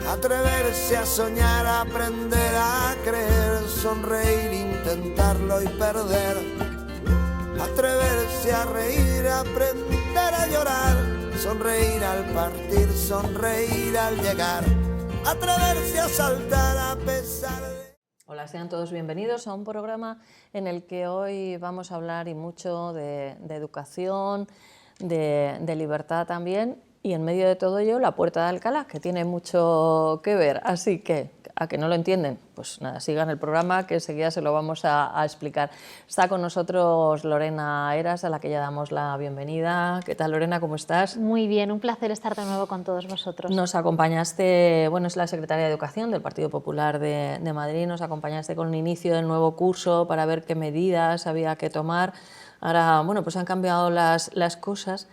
Atreverse a soñar, aprender a creer, sonreír, intentarlo y perder. Atreverse a reír, aprender a llorar, sonreír al partir, sonreír al llegar. Atreverse a saltar a pesar de... Hola, sean todos bienvenidos a un programa en el que hoy vamos a hablar y mucho de educación, de libertad también, y en medio de todo ello la Puerta de Alcalá, que tiene mucho que ver. Así que, ¿a que no lo entienden? Pues nada, sigan el programa que enseguida se lo vamos a explicar. Está con nosotros Lorena Heras, a la que ya damos la bienvenida. ¿Qué tal, Lorena? ¿Cómo estás? Muy bien, un placer estar de nuevo con todos vosotros. Nos acompañaste, bueno, es la secretaria de Educación del Partido Popular de Madrid, nos acompañaste con el inicio del nuevo curso para ver qué medidas había que tomar. Ahora, bueno, pues han cambiado las cosas.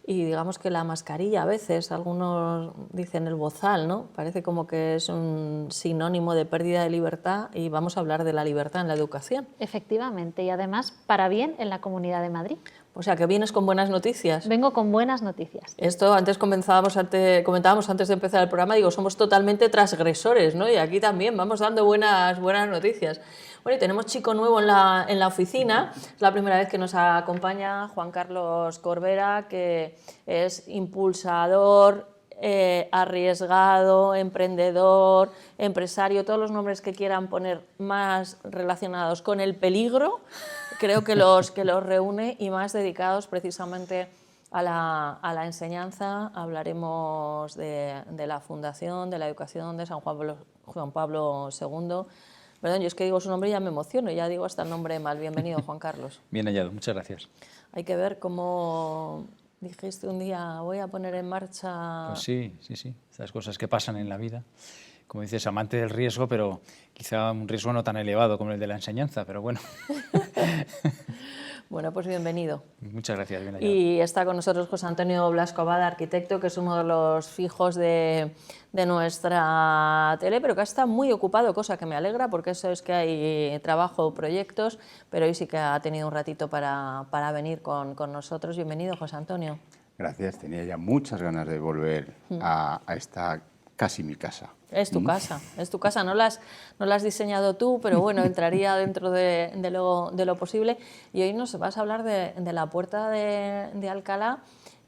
Y digamos que la mascarilla a veces, algunos dicen el bozal, ¿no? Parece como que es un sinónimo de pérdida de libertad y vamos a hablar de la libertad en la educación. Efectivamente, y además para bien en la Comunidad de Madrid. O sea, que vienes con buenas noticias. Vengo con buenas noticias. Esto comentábamos antes de empezar el programa, digo, somos totalmente transgresores, ¿no? Y aquí también vamos dando buenas noticias. Bueno, y tenemos chico nuevo en la oficina, es la primera vez que nos acompaña Juan Carlos Corbera, que es impulsador, arriesgado, emprendedor, empresario, todos los nombres que quieran poner más relacionados con el peligro, creo que los reúne, y más dedicados precisamente a la enseñanza. Hablaremos de la Fundación de la Educación de San Juan Pablo II. Perdón, yo es que digo su nombre y ya me emociono, ya digo hasta el nombre mal. Bienvenido, Juan Carlos. Bien hallado, muchas gracias. Hay que ver cómo dijiste un día, voy a poner en marcha... Pues sí, estas cosas que pasan en la vida. Como dices, amante del riesgo, pero quizá un riesgo no tan elevado como el de la enseñanza, pero bueno. Bueno, pues bienvenido. Muchas gracias, bien hallado. Y está con nosotros José Antonio Blasco Abada, arquitecto, que es uno de los fijos de nuestra tele, pero que está muy ocupado, cosa que me alegra, porque eso es que hay trabajo, proyectos, pero hoy sí que ha tenido un ratito para venir con nosotros. Bienvenido, José Antonio. Gracias, tenía ya muchas ganas de volver a esta casi mi casa. Es tu casa, no la has diseñado tú, pero bueno, entraría dentro de lo posible. Y hoy nos vas a hablar de la Puerta de Alcalá,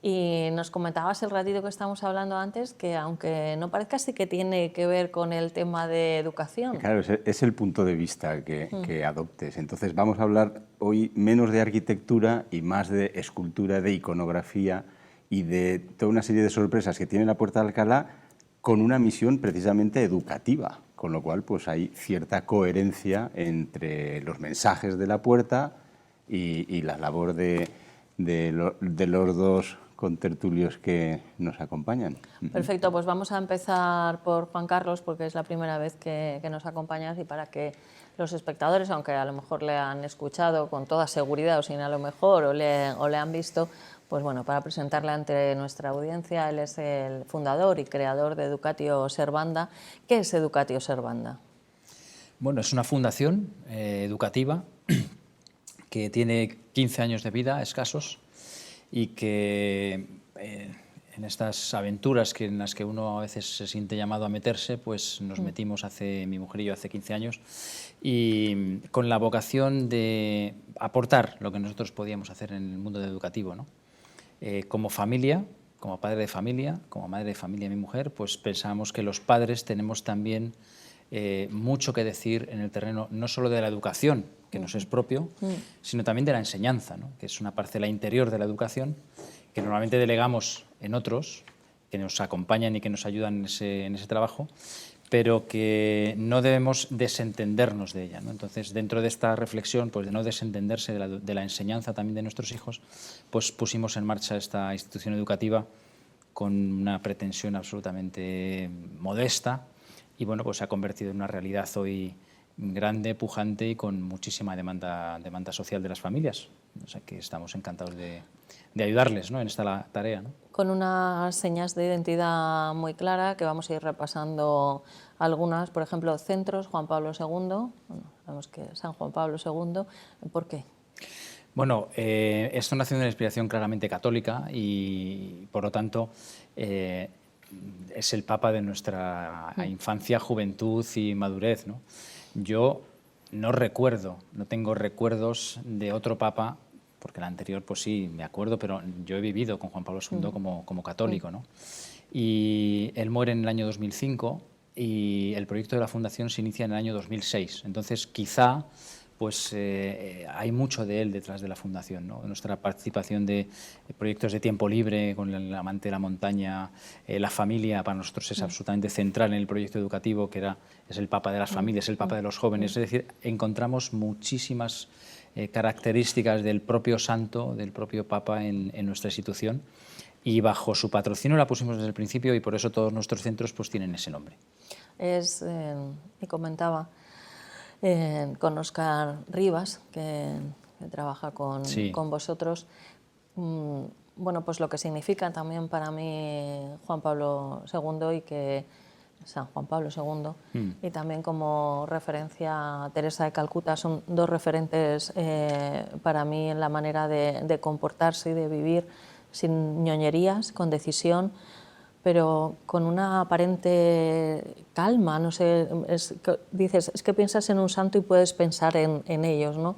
y nos comentabas el ratito que estábamos hablando antes que, aunque no parezca, sí que tiene que ver con el tema de educación. Claro, es el punto de vista que adoptes. Entonces vamos a hablar hoy menos de arquitectura y más de escultura, de iconografía y de toda una serie de sorpresas que tiene la Puerta de Alcalá, con una misión precisamente educativa, con lo cual pues hay cierta coherencia entre los mensajes de la puerta y la labor de los dos contertulios que nos acompañan. Perfecto, pues vamos a empezar por Juan Carlos, porque es la primera vez que nos acompañas, y para que los espectadores, aunque a lo mejor le han escuchado con toda seguridad o sin a lo mejor, o le han visto, pues bueno, para presentarle ante nuestra audiencia, él es el fundador y creador de Educatio Servanda. ¿Qué es Educatio Servanda? Bueno, es una fundación educativa que tiene 15 años de vida, escasos, y que en estas aventuras en las que uno a veces se siente llamado a meterse, pues nos metimos mi mujer y yo hace 15 años, y con la vocación de aportar lo que nosotros podíamos hacer en el mundo educativo, ¿no? Como familia, como padre de familia, como madre de familia mi mujer, pues pensamos que los padres tenemos también mucho que decir en el terreno no solo de la educación, que nos es propio, sino también de la enseñanza, ¿no? Que es una parcela interior de la educación que normalmente delegamos en otros, que nos acompañan y que nos ayudan en ese trabajo, pero que no debemos desentendernos de ella, ¿no? Entonces, dentro de esta reflexión, pues de no desentenderse de la enseñanza también de nuestros hijos, pues pusimos en marcha esta institución educativa con una pretensión absolutamente modesta, y bueno, pues se ha convertido en una realidad hoy grande, pujante y con muchísima demanda social de las familias. O sea que estamos encantados de ayudarles, ¿no?, en esta tarea, ¿no? Con unas señas de identidad muy claras que vamos a ir repasando algunas. Por ejemplo, centros Juan Pablo II. Bueno, sabemos que San Juan Pablo II. ¿Por qué? Bueno, esto nació de una inspiración claramente católica y, por lo tanto, es el papa de nuestra infancia, juventud y madurez, ¿no? Yo no tengo recuerdos de otro papa, porque el anterior pues sí, me acuerdo, pero yo he vivido con Juan Pablo II como católico, ¿no? Y él muere en el año 2005 y el proyecto de la Fundación se inicia en el año 2006. Entonces, quizá pues hay mucho de él detrás de la Fundación, ¿no? Nuestra participación de proyectos de tiempo libre con el amante de la montaña, la familia para nosotros es absolutamente central en el proyecto educativo, es el papa de las familias, el papa de los jóvenes. Es decir, encontramos muchísimas características del propio santo, del propio papa en nuestra institución, y bajo su patrocinio la pusimos desde el principio y por eso todos nuestros centros pues tienen ese nombre. Y comentaba con Óscar Rivas, que trabaja con vosotros, bueno, pues lo que significa también para mí Juan Pablo II San Juan Pablo II, y también como referencia a Teresa de Calcuta, son dos referentes para mí en la manera de comportarse y de vivir sin ñoñerías, con decisión, pero con una aparente calma, no sé, dices, es que piensas en un santo y puedes pensar en ellos, ¿no?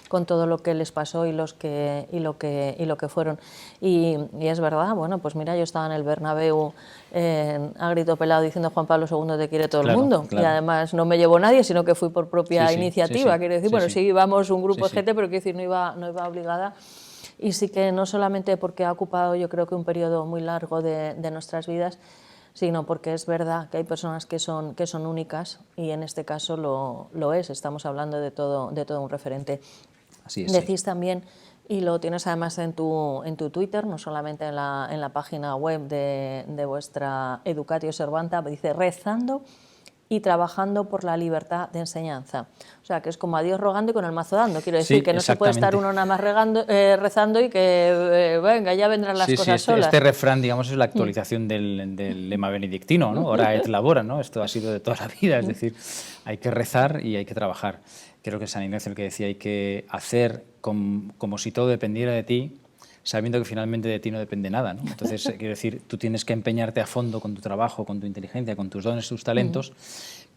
Con todo lo que les pasó y lo que fueron. Y es verdad, bueno, pues mira, yo estaba en el Bernabéu a grito pelado diciendo Juan Pablo II te quiere todo el mundo, y además no me llevó nadie, sino que fui por propia iniciativa, quiero decir, bueno, sí íbamos un grupo de gente, pero quiero decir, no iba obligada. Y sí que no solamente porque ha ocupado, yo creo que un periodo muy largo de nuestras vidas, sino porque es verdad que hay personas que son únicas, y en este caso lo es. Estamos hablando de todo un referente. Así es, Decís también, y lo tienes además en tu Twitter, no solamente en la página web de vuestra Educatio Servanta, dice rezando y trabajando por la libertad de enseñanza. O sea, que es como a Dios rogando y con el mazo dando. Quiero decir que no se puede estar uno nada más rezando y que venga, ya vendrán las cosas solas. Este refrán, digamos, es la actualización del lema benedictino, ¿no? Ora et labora, ¿no? Esto ha sido de toda la vida, es decir, hay que rezar y hay que trabajar. Creo que es San Ignacio el que decía, hay que hacer como si todo dependiera de ti, sabiendo que finalmente de ti no depende nada, ¿no? Entonces, quiero decir, tú tienes que empeñarte a fondo con tu trabajo, con tu inteligencia, con tus dones, tus talentos,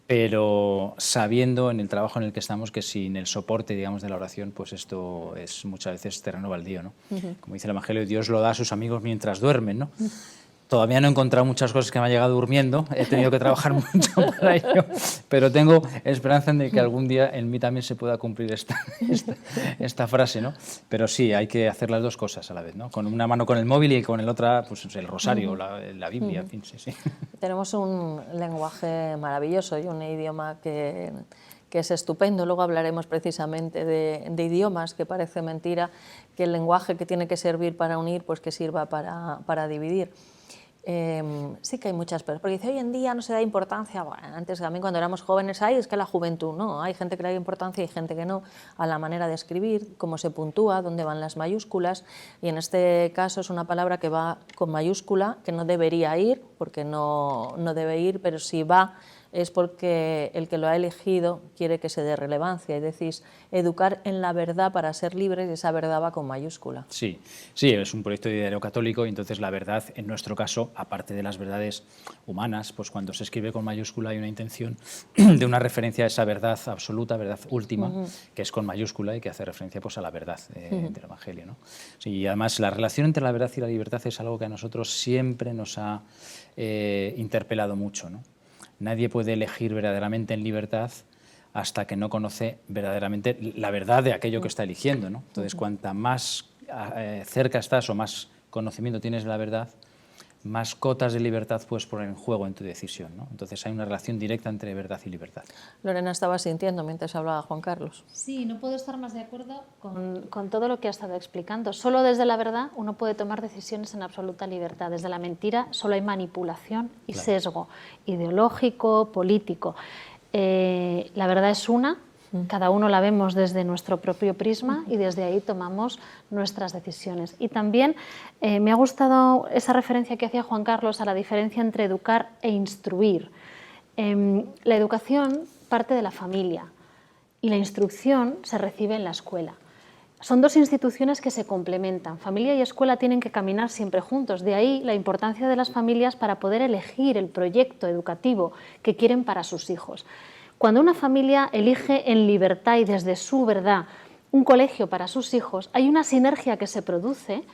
pero sabiendo en el trabajo en el que estamos que sin el soporte, digamos, de la oración, pues esto es muchas veces terreno baldío, ¿no? Como dice el Evangelio, Dios lo da a sus amigos mientras duermen, ¿no? Todavía no he encontrado muchas cosas que me han llegado durmiendo, he tenido que trabajar mucho para ello, pero tengo esperanza en de que algún día en mí también se pueda cumplir esta frase, ¿no? Pero sí, hay que hacer las dos cosas a la vez, ¿no? Con una mano con el móvil y con la otra pues, el rosario, la Biblia, en fin, sí. Tenemos un lenguaje maravilloso y un idioma que es estupendo. Luego hablaremos precisamente de idiomas, que parece mentira que el lenguaje que tiene que servir para unir, pues que sirva para dividir. Sí que hay muchas personas, porque dice, hoy en día no se da importancia, bueno, antes también cuando éramos jóvenes, es que la juventud, no, hay gente que le da importancia y gente que no, a la manera de escribir, cómo se puntúa, dónde van las mayúsculas, y en este caso es una palabra que va con mayúscula, que no debería ir, porque no debe ir, pero si va es porque el que lo ha elegido quiere que se dé relevancia, es decir, educar en la verdad para ser libres, y esa verdad va con mayúscula. Sí, es un proyecto de ideario católico, y entonces la verdad, en nuestro caso, aparte de las verdades humanas, pues cuando se escribe con mayúscula hay una intención de una referencia a esa verdad absoluta, verdad última, que es con mayúscula y que hace referencia pues, a la verdad del Evangelio, ¿no? Sí, y además la relación entre la verdad y la libertad es algo que a nosotros siempre nos ha interpelado mucho, ¿no? Nadie puede elegir verdaderamente en libertad hasta que no conoce verdaderamente la verdad de aquello que está eligiendo, ¿no? Entonces, cuanta más cerca estás o más conocimiento tienes de la verdad, más cotas de libertad puedes poner en juego en tu decisión, ¿no? Entonces hay una relación directa entre verdad y libertad. Lorena estaba sintiendo mientras hablaba Juan Carlos. Sí, no puedo estar más de acuerdo con todo lo que ha estado explicando. Solo desde la verdad uno puede tomar decisiones en absoluta libertad. Desde la mentira solo hay manipulación y sesgo ideológico, político. La verdad es una. Cada uno la vemos desde nuestro propio prisma y desde ahí tomamos nuestras decisiones. Y también me ha gustado esa referencia que hacía Juan Carlos a la diferencia entre educar e instruir. La educación parte de la familia y la instrucción se recibe en la escuela. Son dos instituciones que se complementan. Familia y escuela tienen que caminar siempre juntos. De ahí la importancia de las familias para poder elegir el proyecto educativo que quieren para sus hijos. Cuando una familia elige en libertad y desde su verdad un colegio para sus hijos, hay una sinergia que se produce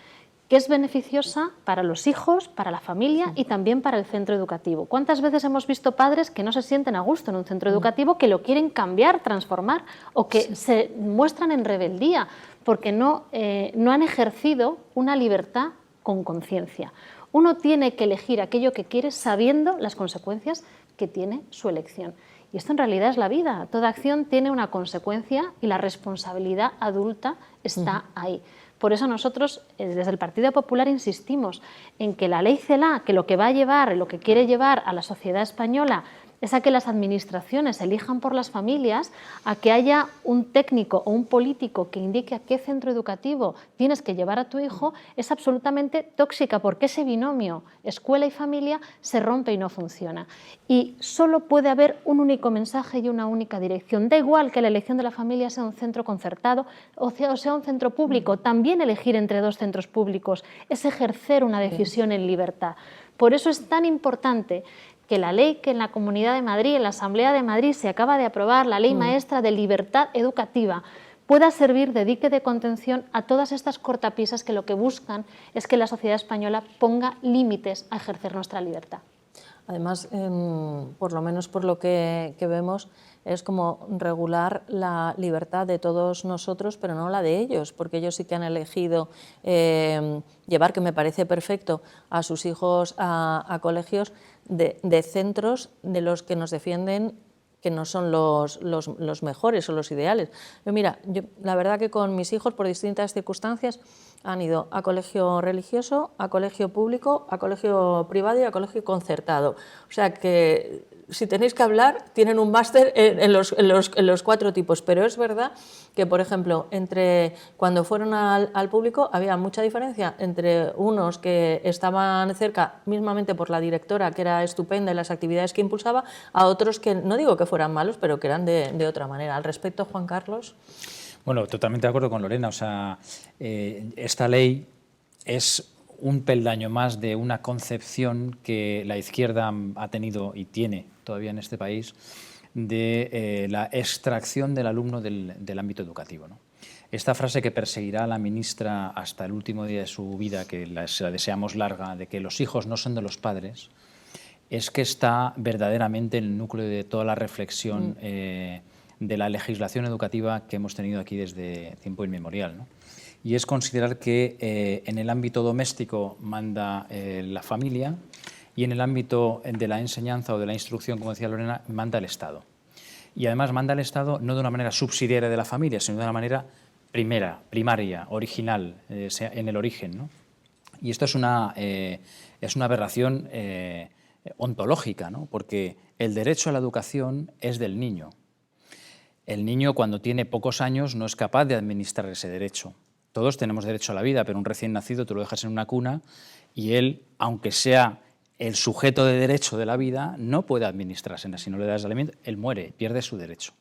que es beneficiosa para los hijos, para la familia y también para el centro educativo. ¿Cuántas veces hemos visto padres que no se sienten a gusto en un centro educativo, que lo quieren cambiar, transformar, o que se muestran en rebeldía porque no han ejercido una libertad con conciencia? Uno tiene que elegir aquello que quiere sabiendo las consecuencias que tiene su elección. Y esto en realidad es la vida. Toda acción tiene una consecuencia y la responsabilidad adulta está ahí. Por eso nosotros, desde el Partido Popular, insistimos en que la ley CELA, que lo que va a llevar, lo que quiere llevar a la sociedad española, es a que las administraciones elijan por las familias, a que haya un técnico o un político que indique a qué centro educativo tienes que llevar a tu hijo, es absolutamente tóxica, porque ese binomio escuela y familia se rompe y no funciona. Y solo puede haber un único mensaje y una única dirección. Da igual que la elección de la familia sea un centro concertado o sea un centro público. También elegir entre dos centros públicos es ejercer una decisión en libertad. Por eso es tan importante que la ley que en la Comunidad de Madrid, en la Asamblea de Madrid se acaba de aprobar, la Ley Maestra de Libertad Educativa, pueda servir de dique de contención a todas estas cortapisas que lo que buscan es que la sociedad española ponga límites a ejercer nuestra libertad. Además, por lo menos por lo que vemos, es como regular la libertad de todos nosotros, pero no la de ellos, porque ellos sí que han elegido llevar, que me parece perfecto, a sus hijos a colegios de centros de los que nos defienden que no son los mejores o los ideales. Pero mira, yo la verdad que con mis hijos, por distintas circunstancias, han ido a colegio religioso, a colegio público, a colegio privado y a colegio concertado. O sea que, si tenéis que hablar, tienen un máster en los cuatro tipos. Pero es verdad que, por ejemplo, entre cuando fueron al público había mucha diferencia entre unos que estaban cerca, mismamente por la directora, que era estupenda y las actividades que impulsaba, a otros que, no digo que fueran malos, pero que eran de otra manera. Al respecto, Juan Carlos. Bueno, totalmente de acuerdo con Lorena. O sea, esta ley es un peldaño más de una concepción que la izquierda ha tenido y tiene todavía en este país de la extracción del alumno del ámbito educativo, ¿no? Esta frase que perseguirá a la ministra hasta el último día de su vida, que se la deseamos larga, de que los hijos no son de los padres, es que está verdaderamente en el núcleo de toda la reflexión de la legislación educativa que hemos tenido aquí desde tiempo inmemorial, ¿no? Y es considerar que en el ámbito doméstico manda la familia y en el ámbito de la enseñanza o de la instrucción, como decía Lorena, manda el Estado. Y además manda el Estado no de una manera subsidiaria de la familia, sino de una manera primaria, original, en el origen, ¿no? Y esto es una aberración ontológica, ¿no? Porque el derecho a la educación es del niño. El niño, cuando tiene pocos años, no es capaz de administrar ese derecho. Todos tenemos derecho a la vida, pero un recién nacido tú lo dejas en una cuna y él, aunque sea el sujeto de derecho de la vida, no puede administrarse. Si no le das alimento, él muere, pierde su derecho.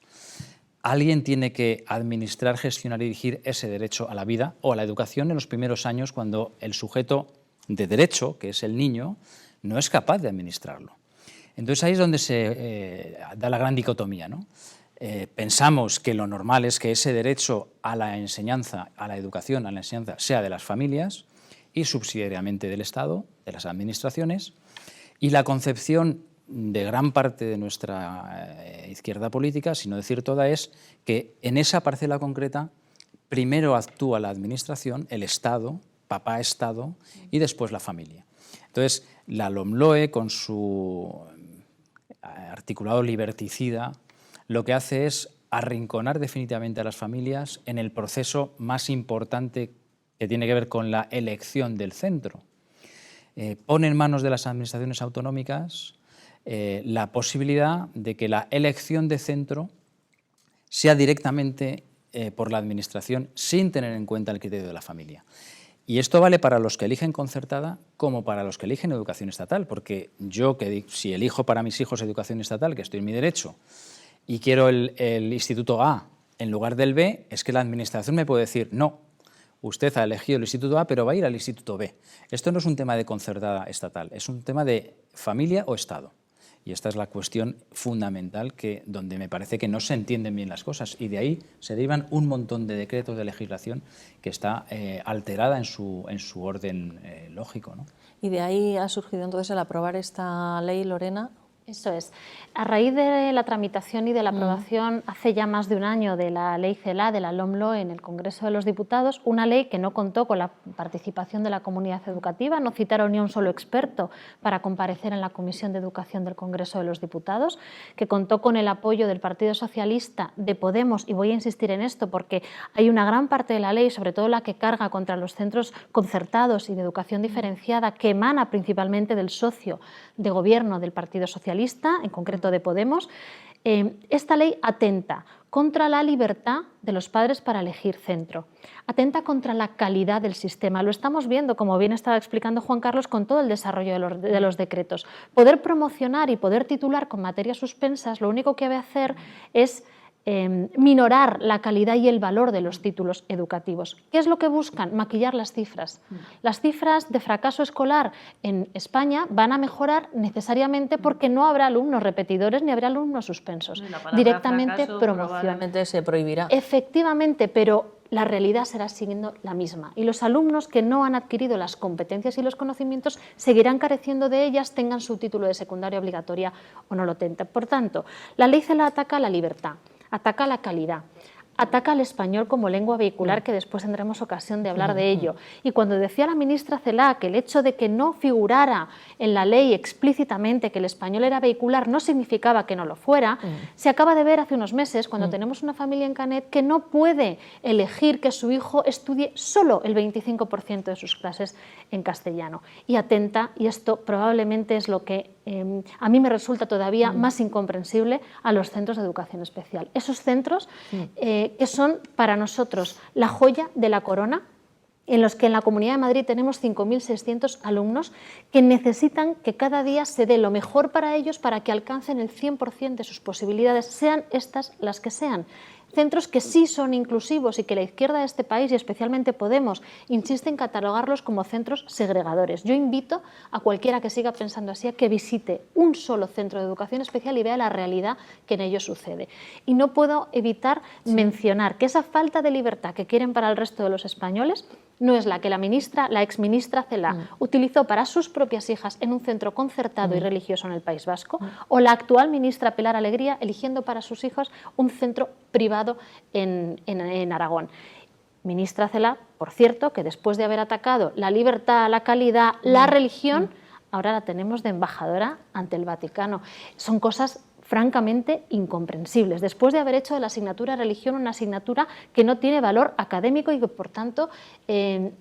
Alguien tiene que administrar, gestionar y dirigir ese derecho a la vida o a la educación en los primeros años, cuando el sujeto de derecho, que es el niño, no es capaz de administrarlo. Entonces ahí es donde se da la gran dicotomía, ¿no? Pensamos que lo normal es que ese derecho a la enseñanza, a la educación, a la enseñanza, sea de las familias y subsidiariamente del Estado, de las administraciones, y la concepción de gran parte de nuestra izquierda política, si no decir toda, es que en esa parcela concreta primero actúa la administración, el Estado, papá Estado, y después la familia. Entonces, la LOMLOE, con su articulado liberticida, lo que hace es arrinconar definitivamente a las familias en el proceso más importante que tiene que ver con la elección del centro. Pone en manos de las administraciones autonómicas la posibilidad de que la elección de centro sea directamente por la administración, sin tener en cuenta el criterio de la familia. Y esto vale para los que eligen concertada como para los que eligen educación estatal, porque yo, si elijo para mis hijos educación estatal, que estoy en mi derecho, y quiero el Instituto A en lugar del B, es que la Administración me puede decir, no, usted ha elegido el Instituto A, pero va a ir al Instituto B. Esto no es un tema de concertada estatal, es un tema de familia o Estado. Y esta es la cuestión fundamental donde me parece que no se entienden bien las cosas. Y de ahí se derivan un montón de decretos de legislación que está alterada en su orden lógico, ¿no? Y de ahí ha surgido entonces el aprobar esta ley, Lorena. Eso es. A raíz de la tramitación y de la aprobación hace ya más de un año de la ley CELA, de la LOMLOE, en el Congreso de los Diputados, una ley que no contó con la participación de la comunidad educativa, no citaron ni a un solo experto para comparecer en la Comisión de Educación del Congreso de los Diputados, que contó con el apoyo del Partido Socialista, de Podemos, y voy a insistir en esto porque hay una gran parte de la ley, sobre todo la que carga contra los centros concertados y de educación diferenciada, que emana principalmente del socio de gobierno del Partido Socialista, en concreto de Podemos. Esta ley atenta contra la libertad de los padres para elegir centro, atenta contra la calidad del sistema. Lo estamos viendo, como bien estaba explicando Juan Carlos, con todo el desarrollo de los decretos. Poder promocionar y poder titular con materias suspensas, lo único que debe hacer es minorar la calidad y el valor de los títulos educativos. ¿Qué es lo que buscan? Maquillar las cifras. Las cifras de fracaso escolar en España van a mejorar necesariamente porque no habrá alumnos repetidores ni habrá alumnos suspensos. Directamente promoción. Probablemente se prohibirá. Efectivamente, pero la realidad será siguiendo la misma. Y los alumnos que no han adquirido las competencias y los conocimientos seguirán careciendo de ellas, tengan su título de secundaria obligatoria o no lo tengan. Por tanto, la ley CELA ataca la libertad, ataca la calidad, ataca al español como lengua vehicular, que después tendremos ocasión de hablar de ello. Y cuando decía la ministra Celaá que el hecho de que no figurara en la ley explícitamente que el español era vehicular no significaba que no lo fuera, se acaba de ver hace unos meses, cuando tenemos una familia en Canet que no puede elegir que su hijo estudie solo el 25% de sus clases en castellano. Y atenta, y esto probablemente es lo que a mí me resulta todavía más incomprensible, a los centros de educación especial. Esos centros que son para nosotros la joya de la corona, en los que en la Comunidad de Madrid tenemos 5.600 alumnos que necesitan que cada día se dé lo mejor para ellos para que alcancen el 100% de sus posibilidades, sean estas las que sean. Centros que sí son inclusivos y que la izquierda de este país, y especialmente Podemos, insiste en catalogarlos como centros segregadores. Yo invito a cualquiera que siga pensando así a que visite un solo centro de educación especial y vea la realidad que en ellos sucede. Y no puedo evitar mencionar que esa falta de libertad que quieren para el resto de los españoles no es la que la exministra Celaá utilizó para sus propias hijas en un centro concertado y religioso en el País Vasco, o la actual ministra Pilar Alegría eligiendo para sus hijos un centro privado en Aragón. Ministra Celaá, por cierto, que después de haber atacado la libertad, la calidad, la religión, ahora la tenemos de embajadora ante el Vaticano. Son cosas francamente incomprensibles, después de haber hecho de la asignatura de religión una asignatura que no tiene valor académico y que, por tanto,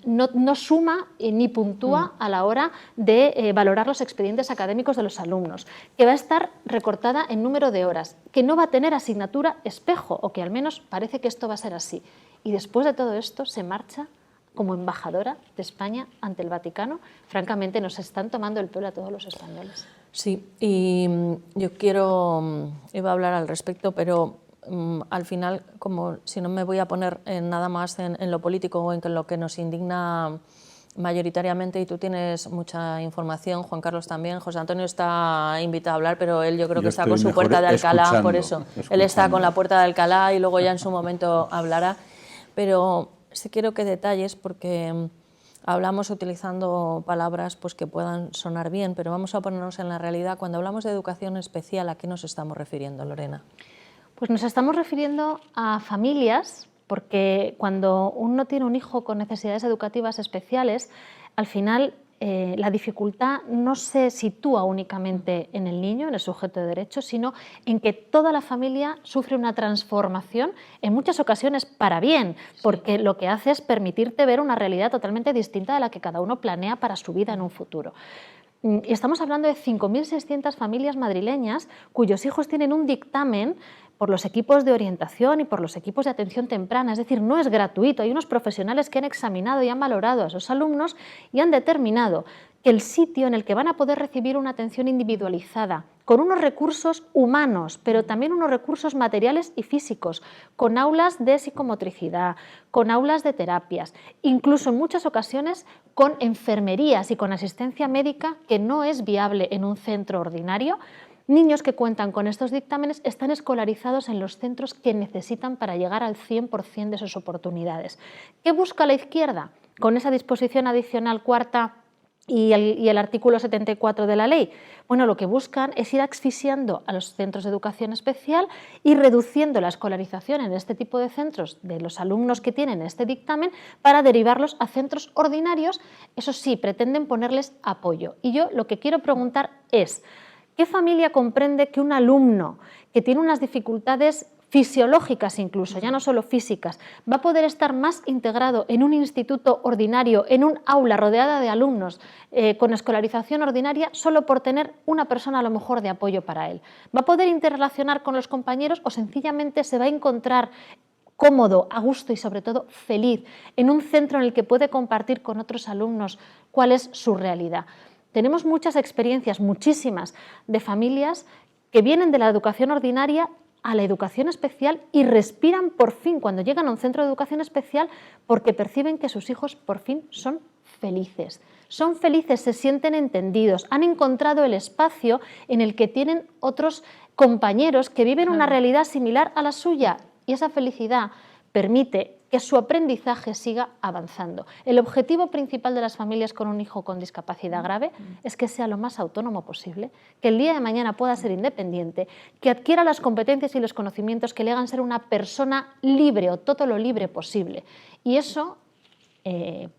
no suma ni puntúa a la hora de valorar los expedientes académicos de los alumnos, que va a estar recortada en número de horas, que no va a tener asignatura espejo, o que al menos parece que esto va a ser así. Y después de todo esto se marcha como embajadora de España ante el Vaticano. Francamente, nos están tomando el pelo a todos los españoles. Sí, y yo iba a hablar al respecto, pero al final, como si no me voy a poner nada más en lo político o en lo que nos indigna mayoritariamente, y tú tienes mucha información, Juan Carlos también, José Antonio está invitado a hablar, pero él yo creo que está con su puerta de Alcalá, por eso. Él está con la puerta de Alcalá y luego ya en su momento hablará, pero sí quiero que detalles porque hablamos utilizando palabras pues, que puedan sonar bien, pero vamos a ponernos en la realidad. Cuando hablamos de educación especial, ¿a qué nos estamos refiriendo, Lorena? Pues nos estamos refiriendo a familias, porque cuando uno tiene un hijo con necesidades educativas especiales, al final la dificultad no se sitúa únicamente en el niño, en el sujeto de derecho, sino en que toda la familia sufre una transformación, en muchas ocasiones para bien, porque lo que hace es permitirte ver una realidad totalmente distinta de la que cada uno planea para su vida en un futuro. Y estamos hablando de 5.600 familias madrileñas cuyos hijos tienen un dictamen por los equipos de orientación y por los equipos de atención temprana, es decir, no es gratuito. Hay unos profesionales que han examinado y han valorado a esos alumnos y han determinado que el sitio en el que van a poder recibir una atención individualizada, con unos recursos humanos, pero también unos recursos materiales y físicos, con aulas de psicomotricidad, con aulas de terapias, incluso en muchas ocasiones con enfermerías y con asistencia médica que no es viable en un centro ordinario. Niños que cuentan con estos dictámenes están escolarizados en los centros que necesitan para llegar al 100% de sus oportunidades. ¿Qué busca la izquierda con esa disposición adicional cuarta y el artículo 74 de la ley? Bueno, lo que buscan es ir asfixiando a los centros de educación especial y reduciendo la escolarización en este tipo de centros de los alumnos que tienen este dictamen para derivarlos a centros ordinarios. Eso sí, pretenden ponerles apoyo. Y yo lo que quiero preguntar es, ¿qué familia comprende que un alumno que tiene unas dificultades fisiológicas incluso, ya no solo físicas, va a poder estar más integrado en un instituto ordinario, en un aula rodeada de alumnos con escolarización ordinaria, solo por tener una persona a lo mejor de apoyo para él? ¿Va a poder interrelacionar con los compañeros o sencillamente se va a encontrar cómodo, a gusto y sobre todo feliz en un centro en el que puede compartir con otros alumnos cuál es su realidad? Tenemos muchas experiencias, muchísimas, de familias que vienen de la educación ordinaria a la educación especial y respiran por fin cuando llegan a un centro de educación especial porque perciben que sus hijos por fin son felices. Son felices, se sienten entendidos, han encontrado el espacio en el que tienen otros compañeros que viven una realidad similar a la suya y esa felicidad permite que su aprendizaje siga avanzando. El objetivo principal de las familias con un hijo con discapacidad grave es que sea lo más autónomo posible, que el día de mañana pueda ser independiente, que adquiera las competencias y los conocimientos que le hagan ser una persona libre o todo lo libre posible. Y eso,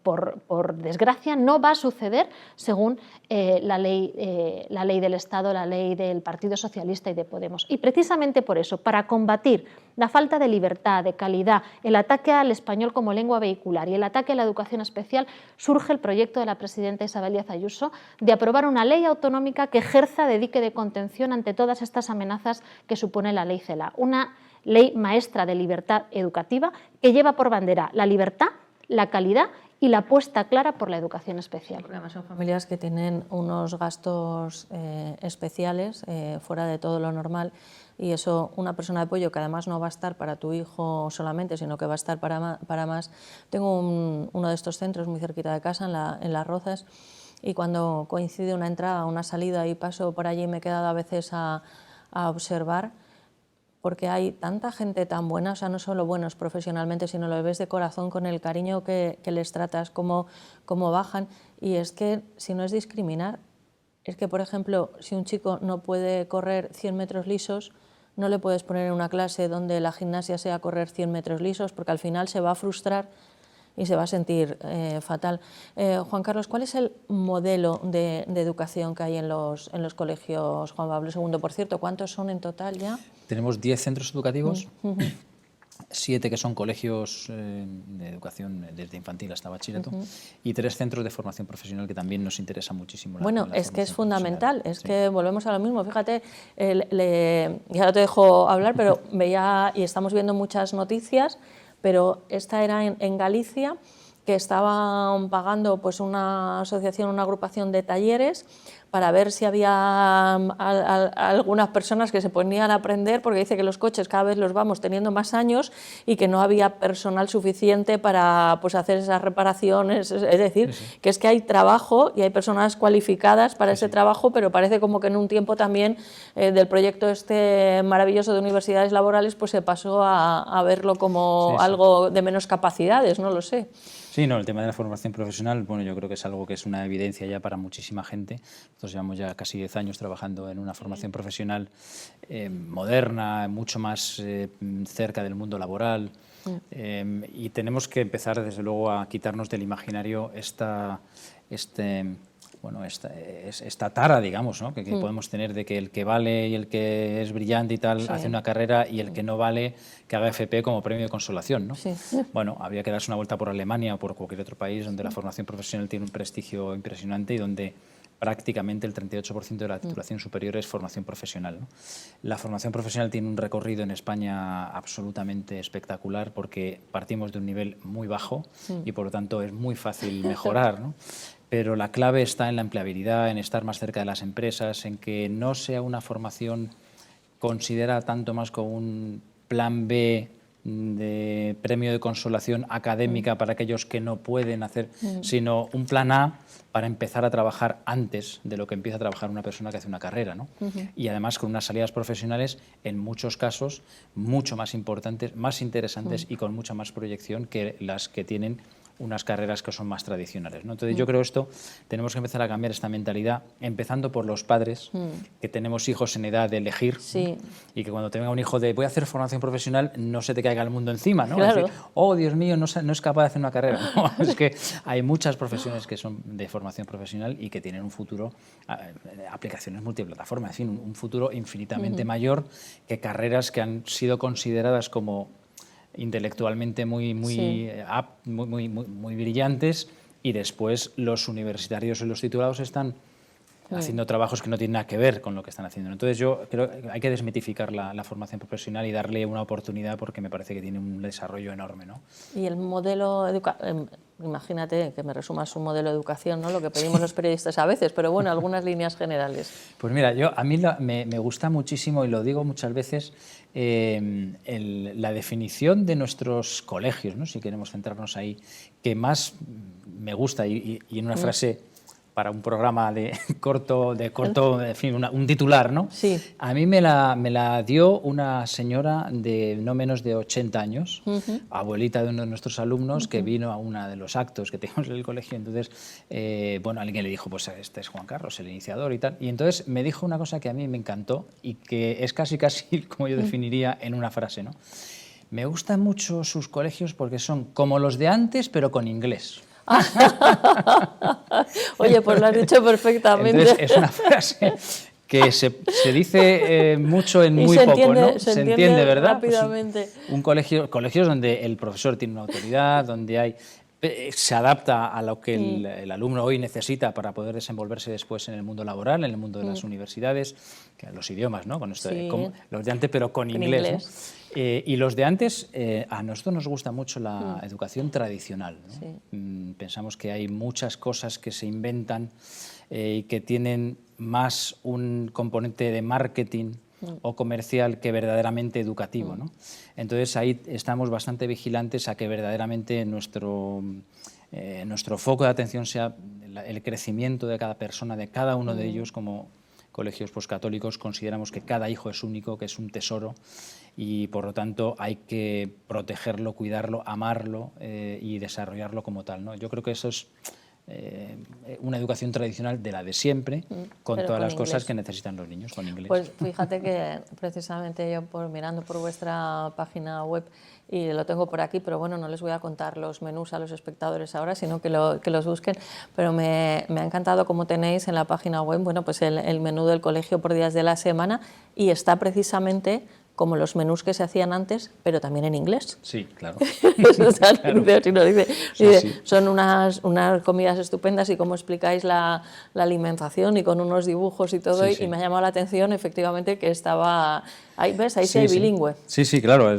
por desgracia, no va a suceder según la ley del Estado, la ley del Partido Socialista y de Podemos. Y precisamente por eso, para combatir la falta de libertad, de calidad, el ataque al español como lengua vehicular y el ataque a la educación especial, surge el proyecto de la presidenta Isabel Díaz Ayuso de aprobar una ley autonómica que ejerza de dique de contención ante todas estas amenazas que supone la ley CELA. Una ley maestra de libertad educativa que lleva por bandera la libertad, la calidad y la apuesta clara por la educación especial. Porque además son familias que tienen unos gastos especiales fuera de todo lo normal y eso, una persona de apoyo que además no va a estar para tu hijo solamente, sino que va a estar para más. Tengo uno de estos centros muy cerquita de casa, en Las Rozas, y cuando coincide una entrada, una salida y paso por allí me he quedado a veces a observar, porque hay tanta gente tan buena, o sea, no solo buenos profesionalmente, sino lo ves de corazón con el cariño que les tratas, cómo bajan. Y es que, si no es discriminar, es que, por ejemplo, si un chico no puede correr 100 metros lisos, no le puedes poner en una clase donde la gimnasia sea correr 100 metros lisos, porque al final se va a frustrar y se va a sentir fatal. Juan Carlos, ¿cuál es el modelo de educación que hay en los colegios Juan Pablo II? Por cierto, ¿cuántos son en total ya? Tenemos 10 centros educativos, 7 que son colegios de educación desde infantil hasta bachillerato y 3 centros de formación profesional que también nos interesa muchísimo. Bueno, es que es fundamental, es que volvemos a lo mismo. Fíjate, ya no te dejo hablar, pero veía y estamos viendo muchas noticias, pero esta era en Galicia, que estaban pagando pues una asociación, una agrupación de talleres para ver si había algunas personas que se ponían a aprender, porque dice que los coches cada vez los vamos teniendo más años y que no había personal suficiente para pues, hacer esas reparaciones. Es decir, que es que hay trabajo y hay personas cualificadas para ese trabajo, pero parece como que en un tiempo también del proyecto este maravilloso de universidades laborales pues se pasó a verlo como algo de menos capacidades, no lo sé. Sí, no, el tema de la formación profesional, bueno, yo creo que es algo que es una evidencia ya para muchísima gente. Nosotros llevamos ya casi 10 años trabajando en una formación profesional moderna, mucho más cerca del mundo laboral, y tenemos que empezar, desde luego, a quitarnos del imaginario esta tara, digamos, ¿no? que podemos tener de que el que vale y el que es brillante y tal hace una carrera y el que no vale que haga FP como premio de consolación, ¿no? Bueno, habría que darse una vuelta por Alemania o por cualquier otro país donde la formación profesional tiene un prestigio impresionante y donde prácticamente el 38% de la titulación superior es formación profesional, ¿no? La formación profesional tiene un recorrido en España absolutamente espectacular porque partimos de un nivel muy bajo y por lo tanto es muy fácil mejorar, ¿no? pero la clave está en la empleabilidad, en estar más cerca de las empresas, en que no sea una formación considerada tanto más como un plan B de premio de consolación académica para aquellos que no pueden hacer, sino un plan A para empezar a trabajar antes de lo que empieza a trabajar una persona que hace una carrera, ¿no? Y además con unas salidas profesionales, en muchos casos, mucho más importantes, más interesantes y con mucha más proyección que las que tienen unas carreras que son más tradicionales, ¿no? Entonces yo creo esto, tenemos que empezar a cambiar esta mentalidad, empezando por los padres, que tenemos hijos en edad de elegir, Sí. y que cuando tenga un hijo de voy a hacer formación profesional, no se te caiga el mundo encima, ¿no? Claro. Es decir, oh, Dios mío, no es capaz de hacer una carrera. No, es que hay muchas profesiones que son de formación profesional y que tienen un futuro, aplicaciones multiplataforma, en fin, un futuro infinitamente mayor que carreras que han sido consideradas como intelectualmente muy brillantes, y después los universitarios y los titulados están haciendo trabajos que no tienen nada que ver con lo que están haciendo. Entonces yo creo que hay que desmitificar la formación profesional y darle una oportunidad, porque me parece que tiene un desarrollo enorme, ¿no? Y el modelo imagínate que me resumas un modelo de educación, ¿no? Lo que pedimos los periodistas a veces, pero bueno, algunas líneas generales. Pues mira, a mí me gusta muchísimo, y lo digo muchas veces, la definición de nuestros colegios, ¿no? Si queremos centrarnos ahí, que más me gusta, y en una frase para un programa de corto, en fin, un titular, ¿no? Sí. A mí me la dio una señora de no menos de 80 años, abuelita de uno de nuestros alumnos, que vino a uno de los actos que teníamos en el colegio. Entonces, bueno, alguien le dijo, pues este es Juan Carlos, el iniciador y tal. Y entonces me dijo una cosa que a mí me encantó y que es casi como yo definiría en una frase, ¿no? Me gustan mucho sus colegios porque son como los de antes, pero con inglés. Oye, pues lo has dicho perfectamente. Entonces, es una frase que se dice mucho en muy poco, ¿no? Se entiende, ¿verdad? rápidamente. Pues colegios donde el profesor tiene una autoridad, donde se adapta a lo que el alumno hoy necesita para poder desenvolverse después en el mundo laboral, en el mundo de las universidades, que los idiomas, ¿no? Con esto, Sí. como los de antes, pero con inglés, ¿no? Y los de antes, a nosotros nos gusta mucho la educación tradicional, ¿no? Sí. Pensamos que hay muchas cosas que se inventan y que tienen más un componente de marketing o comercial que verdaderamente educativo, ¿no? Entonces ahí estamos bastante vigilantes a que verdaderamente nuestro foco de atención sea el crecimiento de cada persona, de cada uno de ellos. Como colegios poscatólicos consideramos que cada hijo es único, que es un tesoro, y por lo tanto hay que protegerlo, cuidarlo, amarlo y desarrollarlo como tal, ¿no? Yo creo que eso es una educación tradicional de la de siempre, con pero todas con las cosas inglés. que necesitan los niños, con inglés. Pues fíjate que precisamente yo mirando por vuestra página web, y lo tengo por aquí, pero bueno, no les voy a contar los menús a los espectadores ahora, sino que los busquen, pero me ha encantado cómo tenéis en la página web, bueno, pues el menú del colegio por días de la semana, y está precisamente como los menús que se hacían antes, pero también en inglés. Sí, claro. Dice, son unas comidas estupendas, y cómo explicáis la alimentación y con unos dibujos y todo, y me ha llamado la atención efectivamente que estaba ahí, ¿ves? Ahí sí hay bilingüe. Sí, claro,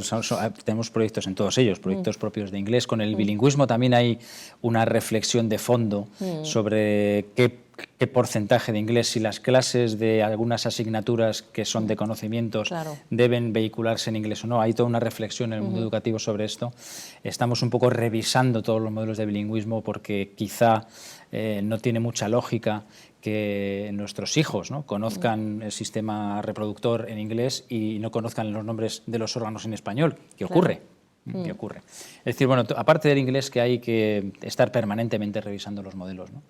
tenemos proyectos en todos ellos, proyectos propios de inglés. Con el bilingüismo también hay una reflexión de fondo sobre qué porcentaje de inglés, si las clases de algunas asignaturas que son de conocimientos deben vehicularse en inglés o no. Hay toda una reflexión en el mundo educativo sobre esto. Estamos un poco revisando todos los modelos de bilingüismo, porque quizá no tiene mucha lógica que nuestros hijos, ¿no?, conozcan el sistema reproductor en inglés y no conozcan los nombres de los órganos en español. ¿Qué ocurre? ¿Qué ocurre? Es decir, bueno, aparte del inglés, que hay que estar permanentemente revisando los modelos, ¿no?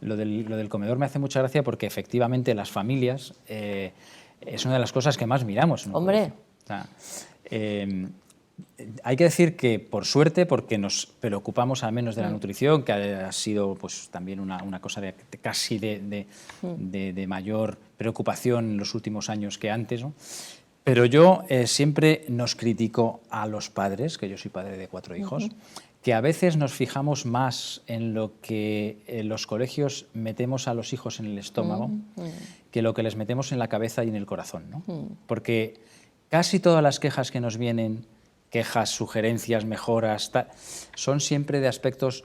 Lo del comedor me hace mucha gracia, porque efectivamente las familias es una de las cosas que más miramos. Hombre. O sea, hay que decir que, por suerte, porque nos preocupamos al menos de la nutrición, que ha sido pues también una cosa casi de mayor preocupación en los últimos años que antes, ¿no? Pero yo siempre nos critico a los padres, que yo soy padre de 4 hijos, que a veces nos fijamos más en lo que los colegios metemos a los hijos en el estómago que lo que les metemos en la cabeza y en el corazón, ¿no? Porque casi todas las quejas que nos vienen, quejas, sugerencias, mejoras, son siempre de aspectos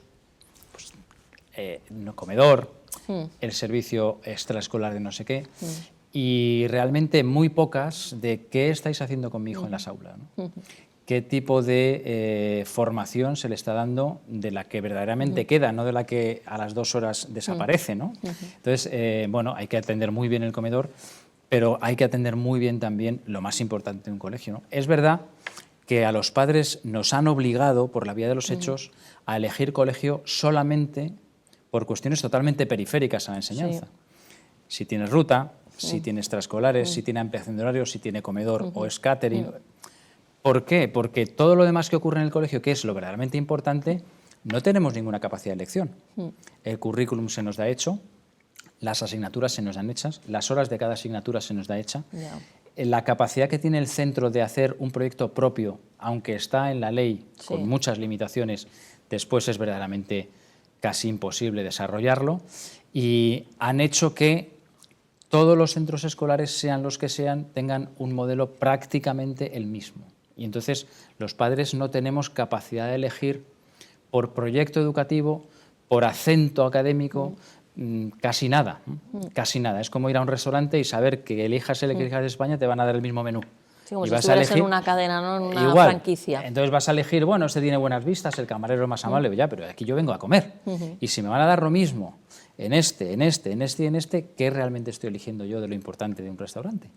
no comedor, el servicio extraescolar de no sé qué, y realmente muy pocas de qué estáis haciendo con mi hijo en las aulas, ¿no? Qué tipo de formación se le está dando de la que verdaderamente queda, no de la que a las 2 horas desaparece, ¿no? Entonces, bueno, hay que atender muy bien el comedor, pero hay que atender muy bien también lo más importante de un colegio, ¿no? Es verdad que a los padres nos han obligado, por la vía de los hechos, a elegir colegio solamente por cuestiones totalmente periféricas a la enseñanza. Si tienes ruta, si tiene extraescolares, si tiene ampliación de horarios, si tiene comedor o es catering. ¿Por qué? Porque todo lo demás que ocurre en el colegio, que es lo verdaderamente importante, no tenemos ninguna capacidad de elección. El currículum se nos da hecho, las asignaturas se nos dan hechas, las horas de cada asignatura se nos da hecha. La capacidad que tiene el centro de hacer un proyecto propio, aunque está en la ley con muchas limitaciones, después es verdaderamente casi imposible desarrollarlo, y han hecho que todos los centros escolares, sean los que sean, tengan un modelo prácticamente el mismo. Y entonces los padres no tenemos capacidad de elegir por proyecto educativo, por acento académico, casi nada, casi nada. Es como ir a un restaurante y saber que elijas el que elijas de España te van a dar el mismo menú. Sí, como y si vas a elegir en una cadena, ¿no? En una igual, franquicia. Entonces vas a elegir, bueno, este tiene buenas vistas, el camarero es más amable, ya, pero aquí yo vengo a comer. Y si me van a dar lo mismo en este, ¿qué realmente estoy eligiendo yo de lo importante de un restaurante?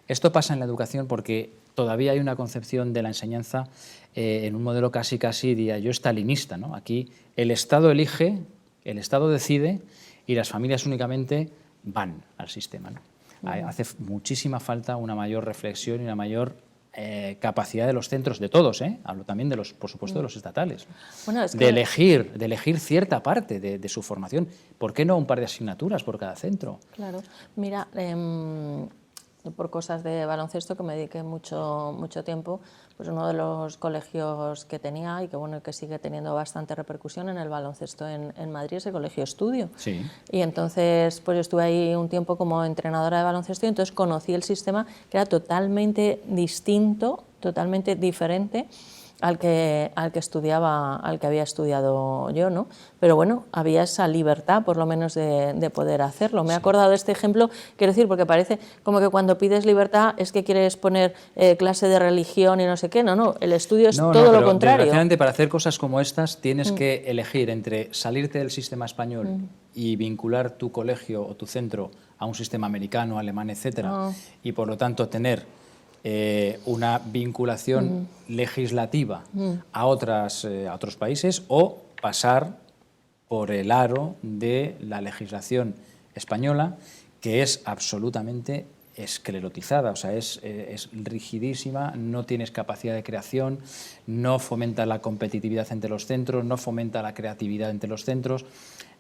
Esto pasa en la educación porque todavía hay una concepción de la enseñanza en un modelo casi, diría yo, stalinista, ¿no? Aquí el Estado elige, el Estado decide y las familias únicamente van al sistema, ¿no? Hace muchísima falta una mayor reflexión y una mayor capacidad de los centros, de todos, hablo también de los, por supuesto, de los estatales, bueno, es que... de elegir cierta parte de su formación. ¿Por qué no un par de asignaturas por cada centro? Claro, mira, por cosas de baloncesto que me dediqué mucho tiempo, pues uno de los colegios que tenía y que bueno, que sigue teniendo bastante repercusión en el baloncesto en Madrid es el Colegio Estudio. Sí. Y entonces pues yo estuve ahí un tiempo como entrenadora de baloncesto y entonces conocí el sistema que era totalmente distinto, totalmente diferente al que había estudiado yo, ¿no? Pero bueno, había esa libertad, por lo menos, de poder hacerlo. Me he acordado de este ejemplo, quiero decir, porque parece como que cuando pides libertad es que quieres poner clase de religión y no sé qué. No, el estudio es todo lo contrario. Desgraciadamente, para hacer cosas como estas tienes que elegir entre salirte del sistema español y vincular tu colegio o tu centro a un sistema americano, alemán, etcétera, y por lo tanto tener una vinculación legislativa a otros países, o pasar por el aro de la legislación española, que es absolutamente esclerotizada, o sea, es rigidísima, no tienes capacidad de creación, no fomenta la competitividad entre los centros, no fomenta la creatividad entre los centros,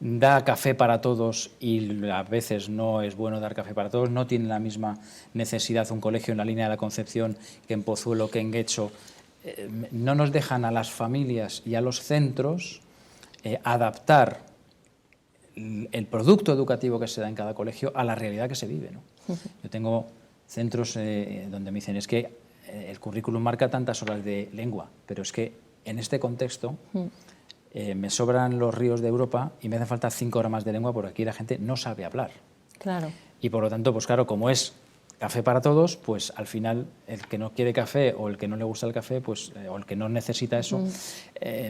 da café para todos y a veces no es bueno dar café para todos, no tiene la misma necesidad un colegio en la línea de la Concepción que en Pozuelo, que en Guecho. No nos dejan a las familias y a los centros adaptar el producto educativo que se da en cada colegio a la realidad que se vive, ¿no? Yo tengo centros donde me dicen, es que el currículum marca tantas horas de lengua, pero es que en este contexto me sobran los ríos de Europa y me hacen falta 5 horas más de lengua porque aquí la gente no sabe hablar. Claro. Y por lo tanto, pues claro, como es café para todos, pues al final el que no quiere café o el que no le gusta el café, pues, o el que no necesita eso.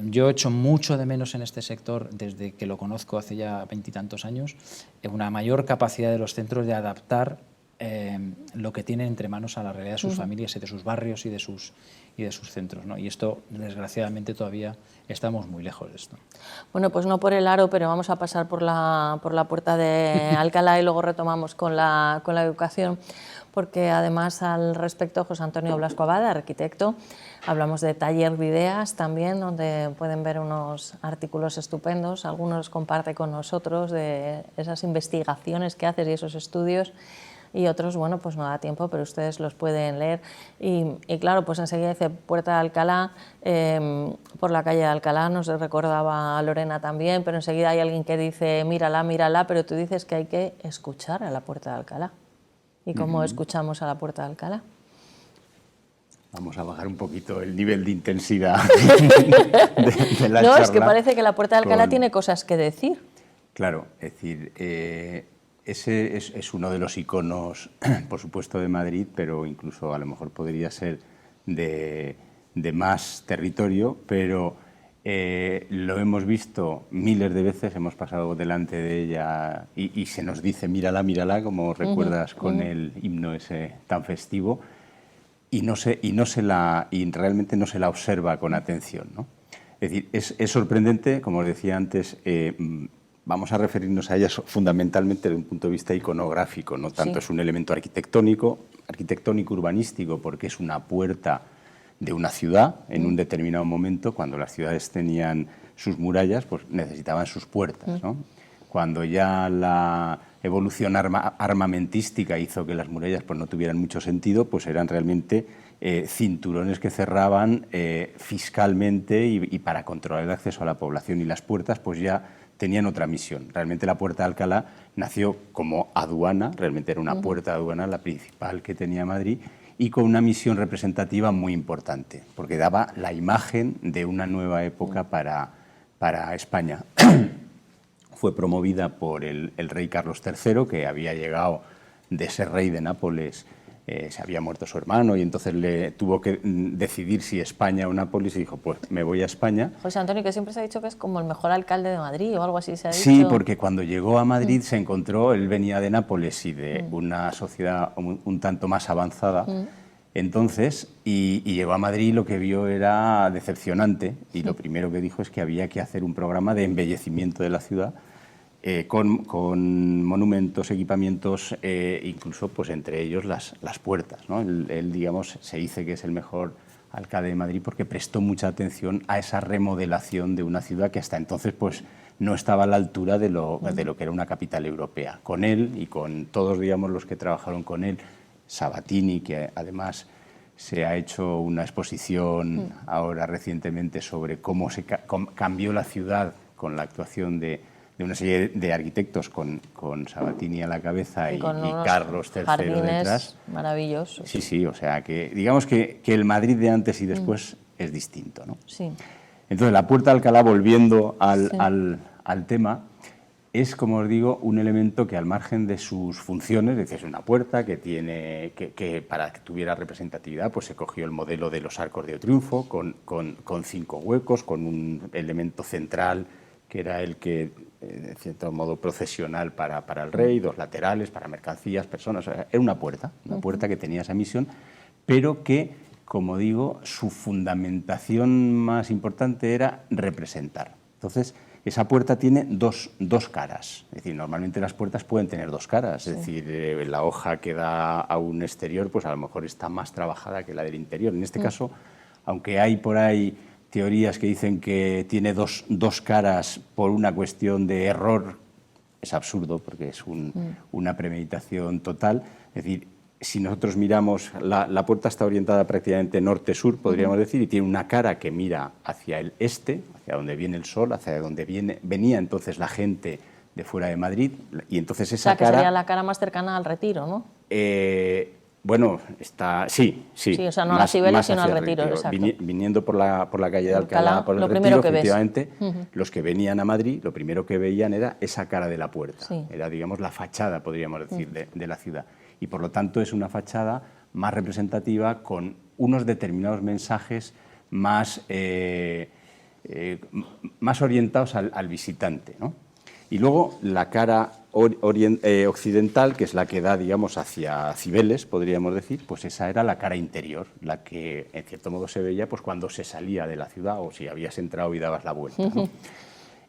Yo he hecho mucho de menos en este sector desde que lo conozco hace ya 20 y tantos años, una mayor capacidad de los centros de adaptar lo que tienen entre manos a la realidad de sus familias y de sus barrios y de sus centros, ¿no? Y esto, desgraciadamente, todavía estamos muy lejos de esto. Bueno, pues no por el aro, pero vamos a pasar por la puerta de Alcalá y luego retomamos con la educación, porque además al respecto José Antonio Blasco Abad, arquitecto, hablamos de taller de ideas también, donde pueden ver unos artículos estupendos, algunos comparte con nosotros de esas investigaciones que haces y esos estudios, y otros, bueno, pues no da tiempo, pero ustedes los pueden leer. Y claro, pues enseguida dice Puerta de Alcalá, por la calle de Alcalá, nos recordaba a Lorena también, pero enseguida hay alguien que dice mírala, mírala, pero tú dices que hay que escuchar a la Puerta de Alcalá. ¿Y cómo escuchamos a la Puerta de Alcalá? Vamos a bajar un poquito el nivel de intensidad de la no, charla. es que parece que la Puerta de Alcalá tiene cosas que decir. Claro, es decir, ese es uno de los iconos, por supuesto, de Madrid, pero incluso a lo mejor podría ser de más territorio, pero lo hemos visto miles de veces, hemos pasado delante de ella y se nos dice mírala, mírala, como recuerdas con el himno ese tan festivo, y realmente no se la observa con atención, ¿no? Es decir, es sorprendente, como os decía antes, vamos a referirnos a ella fundamentalmente desde un punto de vista iconográfico, no tanto es un elemento arquitectónico urbanístico, porque es una puerta de una ciudad en un determinado momento. Cuando las ciudades tenían sus murallas, pues necesitaban sus puertas, ¿no? Cuando ya la evolución armamentística hizo que las murallas pues no tuvieran mucho sentido, pues eran realmente cinturones que cerraban fiscalmente y para controlar el acceso a la población, y las puertas pues ya tenían otra misión. Realmente la Puerta de Alcalá nació como aduana, realmente era una puerta de aduana, la principal que tenía Madrid, y con una misión representativa muy importante, porque daba la imagen de una nueva época para España. Fue promovida por el rey Carlos III, que había llegado de ser rey de Nápoles, se había muerto su hermano y entonces le tuvo que decidir si España o Nápoles, y dijo, pues me voy a España. José Antonio, que siempre se ha dicho que es como el mejor alcalde de Madrid o algo así se ha dicho. Sí, porque cuando llegó a Madrid se encontró, él venía de Nápoles y de una sociedad un tanto más avanzada, entonces, y llegó a Madrid y lo que vio era decepcionante, y lo primero que dijo es que había que hacer un programa de embellecimiento de la ciudad, con monumentos, equipamientos, incluso pues entre ellos las puertas, ¿no? Él, digamos, se dice que es el mejor alcalde de Madrid porque prestó mucha atención a esa remodelación de una ciudad que hasta entonces pues no estaba a la altura de lo que era una capital europea. Con él y con todos, digamos, los que trabajaron con él, Sabatini, que además se ha hecho una exposición ahora recientemente sobre cómo cambió la ciudad con la actuación de una serie de arquitectos con Sabatini a la cabeza y Carlos III detrás. Maravillosos. Sí, sí, o sea que digamos que el Madrid de antes y después es distinto, ¿no? Sí. Entonces la Puerta de Alcalá, volviendo al tema, es, como os digo, un elemento que al margen de sus funciones, es decir, es una puerta que para que tuviera representatividad pues se cogió el modelo de los arcos de triunfo con 5 huecos, con un elemento central que era el que, de cierto modo, procesional para el rey, 2 laterales para mercancías, personas. Era una puerta que tenía esa misión, pero que, como digo, su fundamentación más importante era representar. Entonces, esa puerta tiene dos caras. Es decir, normalmente las puertas pueden tener 2 caras. Es decir, la hoja que da a un exterior, pues a lo mejor está más trabajada que la del interior. En este caso, aunque hay por ahí teorías que dicen que tiene dos caras por una cuestión de error, es absurdo porque es una premeditación total. Es decir, si nosotros miramos, la puerta está orientada prácticamente norte-sur, podríamos decir, y tiene una cara que mira hacia el este, hacia donde viene el sol, hacia donde venía entonces la gente de fuera de Madrid, y entonces esa o sea, que cara... sería la cara más cercana al Retiro, ¿no? Bueno, sí. Sí, o sea, no a las Cibeles, sino al Retiro, exacto. Viniendo por la calle de Alcalá, por el Retiro, efectivamente, los que venían a Madrid, lo primero que veían era esa cara de la puerta. Sí. Era, digamos, la fachada, podríamos decir, de la ciudad. Y, por lo tanto, es una fachada más representativa con unos determinados mensajes más orientados al visitante, ¿no? Y luego la cara occidental, que es la que da, digamos, hacia Cibeles, podríamos decir, pues esa era la cara interior, la que en cierto modo se veía pues cuando se salía de la ciudad o si habías entrado y dabas la vuelta, ¿no?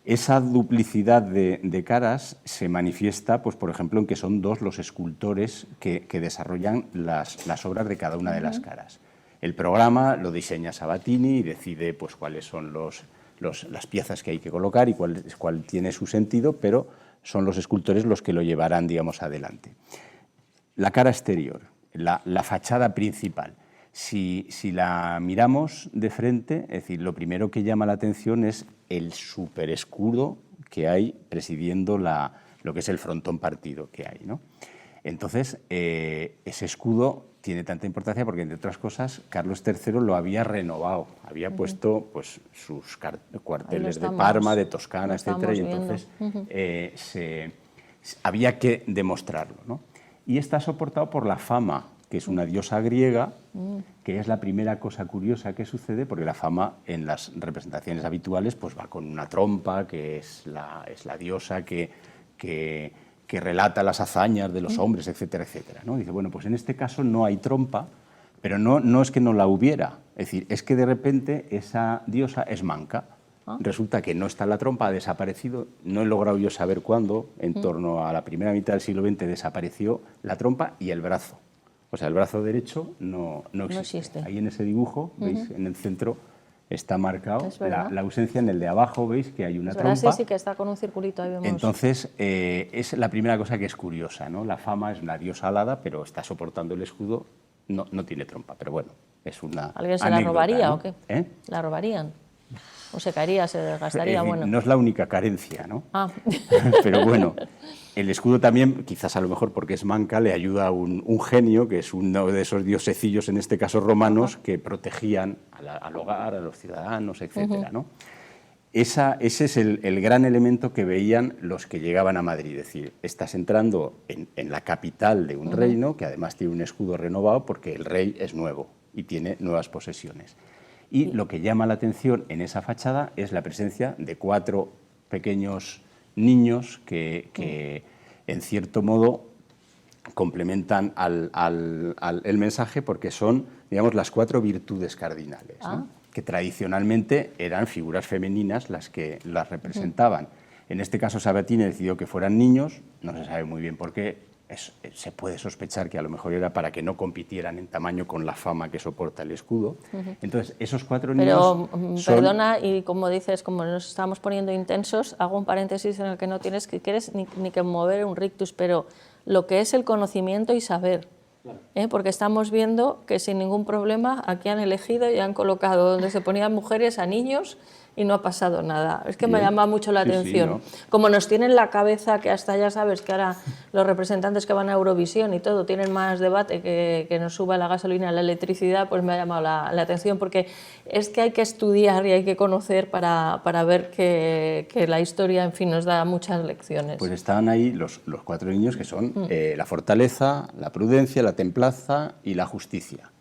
Esa duplicidad de caras se manifiesta, pues, por ejemplo, en que son 2 los escultores que desarrollan las obras de cada una de las caras. El programa lo diseña Sabatini y decide pues cuáles son las piezas que hay que colocar y cuál tiene su sentido, pero son los escultores los que lo llevarán, digamos, adelante. La cara exterior, la fachada principal, si la miramos de frente, es decir, lo primero que llama la atención es el superescudo que hay presidiendo lo que es el frontón partido que hay, ¿no? Entonces, ese escudo tiene tanta importancia porque, entre otras cosas, Carlos III lo había renovado, había puesto pues, sus cuarteles de Parma, de Toscana, etcétera, y entonces había que demostrarlo, ¿no? Y está soportado por la Fama, que es una diosa griega, que es la primera cosa curiosa que sucede, porque la Fama en las representaciones habituales pues va con una trompa, que es la diosa que relata las hazañas de los hombres, etcétera, etcétera, ¿no? Dice, bueno, pues en este caso no hay trompa, pero no es que no la hubiera, es decir, es que de repente esa diosa es manca. Resulta que no está la trompa, ha desaparecido, no he logrado yo saber cuándo, en torno a la primera mitad del siglo XX desapareció la trompa y el brazo. O sea, el brazo derecho no existe. Ahí en ese dibujo, ¿veis? En el centro está marcado la ausencia. En el de abajo veis que hay una trompa. Sí, que está con un circulito, ahí vemos. Entonces, es la primera cosa que es curiosa, ¿no? La Fama es una diosa alada, pero está soportando el escudo, no tiene trompa, pero bueno, es una ¿Alguien se anécdota, la robaría, ¿no? o qué? ¿Eh? ¿La robarían? ¿O se caería, se desgastaría? Bueno. No es la única carencia, ¿no? Ah. Pero bueno, el escudo también, quizás a lo mejor porque es manca, le ayuda a un genio, que es uno de esos diosecillos, en este caso romanos, que protegían al hogar, a los ciudadanos, etcétera, ¿no? Ese es el gran elemento que veían los que llegaban a Madrid. Es decir, estás entrando en la capital de un reino, que además tiene un escudo renovado porque el rey es nuevo y tiene nuevas posesiones. Y lo que llama la atención en esa fachada es la presencia de 4 pequeños niños que en cierto modo complementan el mensaje, porque son, digamos, las 4 virtudes cardinales, ¿no? Que tradicionalmente eran figuras femeninas las que las representaban. En este caso Sabatini decidió que fueran niños, no se sabe muy bien por qué. Se puede sospechar que a lo mejor era para que no compitieran en tamaño con la Fama que soporta el escudo. Entonces, esos 4 niños perdona, y como dices, como nos estamos poniendo intensos, hago un paréntesis en el que no tienes ni que mover un rictus, pero lo que es el conocimiento y saber. Porque estamos viendo que sin ningún problema aquí han elegido y han colocado donde se ponían mujeres a niños y no ha pasado nada. Es que me llama mucho la atención. ¿No? Como nos tienen la cabeza, que hasta ya sabes que ahora los representantes que van a Eurovisión y todo tienen más debate que nos suba la gasolina, la electricidad, pues me ha llamado la atención, porque es que hay que estudiar y hay que conocer para ver que la historia, en fin, nos da muchas lecciones. Pues estaban ahí los 4 niños, que son la fortaleza, la prudencia, la templanza y la justicia.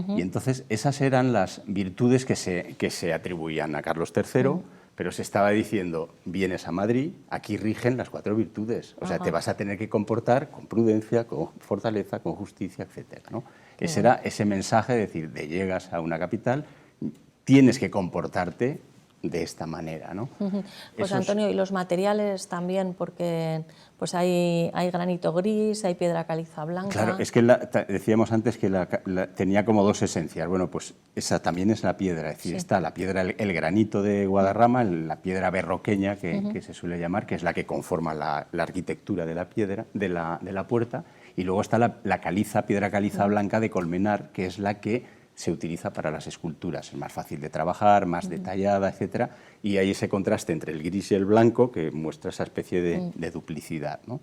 Y entonces esas eran las virtudes que se atribuían a Carlos III, pero se estaba diciendo, vienes a Madrid, aquí rigen las 4 virtudes, o sea, te vas a tener que comportar con prudencia, con fortaleza, con justicia, etcétera, ¿no? Ese era ese mensaje de decir, llegas a una capital, tienes que comportarte de esta manera, ¿no? Pues Antonio, y los materiales también, porque pues hay granito gris, hay piedra caliza blanca. Claro, es que decíamos antes que tenía como 2 esencias. Bueno, pues esa también es la piedra, es decir, está la piedra, el granito de Guadarrama, la piedra berroqueña que se suele llamar, que es la que conforma la arquitectura de la piedra, de la puerta, y luego está la caliza, piedra caliza blanca de Colmenar, que es la que se utiliza para las esculturas, es más fácil de trabajar, más detallada, etcétera, y hay ese contraste entre el gris y el blanco que muestra esa especie de duplicidad, ¿no?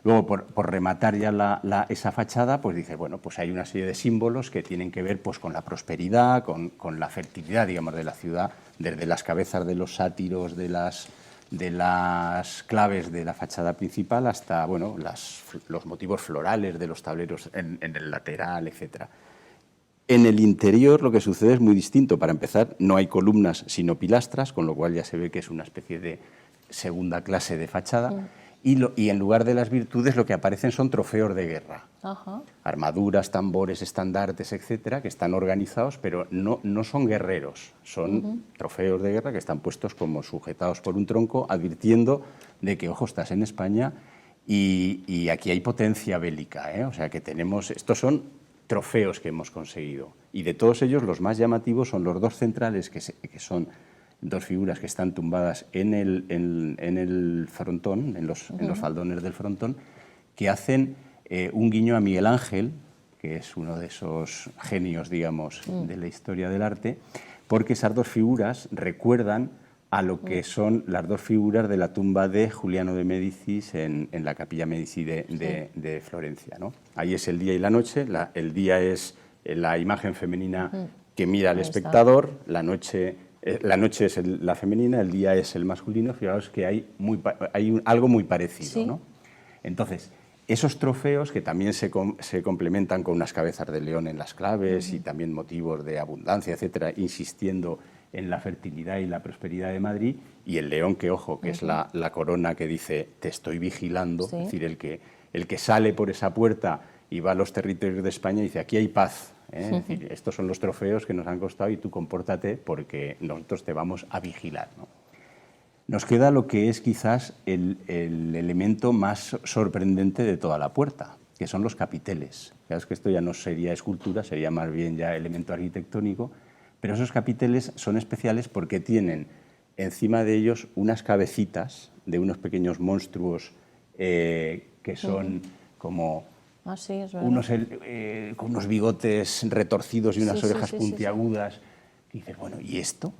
Luego, por rematar ya esa fachada, pues dice, bueno, pues hay una serie de símbolos que tienen que ver pues, con la prosperidad, con la fertilidad, digamos, de la ciudad, desde las cabezas de los sátiros, de las claves de la fachada principal hasta, bueno, los motivos florales de los tableros en el lateral, etcétera. En el interior lo que sucede es muy distinto. Para empezar, no hay columnas sino pilastras, con lo cual ya se ve que es una especie de segunda clase de fachada. Y en lugar de las virtudes lo que aparecen son trofeos de guerra. Armaduras, tambores, estandartes, etcétera, que están organizados, pero no son guerreros. Son trofeos de guerra que están puestos como sujetados por un tronco, advirtiendo de que, ojo, estás en España y aquí hay potencia bélica, ¿eh? O sea, que tenemos... Estos son trofeos que hemos conseguido. Y de todos ellos, los más llamativos son los 2 centrales, que son 2 figuras que están tumbadas en el frontón, en los faldones del frontón, que hacen un guiño a Miguel Ángel, que es uno de esos genios, digamos, de la historia del arte, porque esas 2 figuras recuerdan a lo que son las dos figuras de la tumba de Juliano de Médicis en la Capilla Medici de Florencia, ¿no? Ahí es el día y la noche, el día es la imagen femenina que mira al espectador, la noche es la femenina, el día es el masculino. Fijaos que hay algo muy parecido, sí. ¿no? Entonces, esos trofeos que también se complementan con unas cabezas de león en las claves y también motivos de abundancia, etcétera, insistiendo en la fertilidad y la prosperidad de Madrid, y el león que, ojo, que es la corona que dice te estoy vigilando, sí. es decir, el que sale por esa puerta y va a los territorios de España y dice aquí hay paz, ¿eh? Es decir, estos son los trofeos que nos han costado y tú compórtate porque nosotros te vamos a vigilar, ¿no? Nos queda lo que es quizás el elemento más sorprendente de toda la puerta, que son los capiteles. Claro, que esto ya no sería escultura, sería más bien ya elemento arquitectónico, pero esos capiteles son especiales porque tienen encima de ellos unas cabecitas de unos pequeños monstruos que son como sí, es verdad. con unos bigotes retorcidos y unas Sí, orejas sí, puntiagudas. Y dices, bueno, ¿y esto?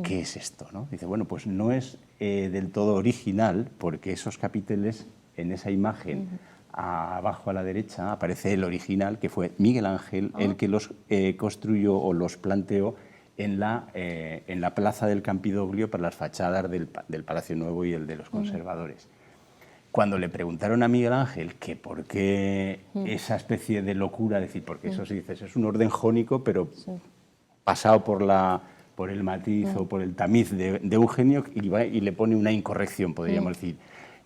¿Qué es esto, no? Dice, bueno, pues no es del todo original, porque esos capiteles, en esa imagen, abajo a la derecha, aparece el original, que fue Miguel Ángel, el que los construyó o los planteó en la plaza del Campidoglio para las fachadas del Palacio Nuevo y el de los Conservadores. Cuando le preguntaron a Miguel Ángel que por qué esa especie de locura, decir, porque eso sí dices, es un orden jónico, pero pasado por el matiz o por el tamiz de Eugenio, y le pone una incorrección, podríamos decir.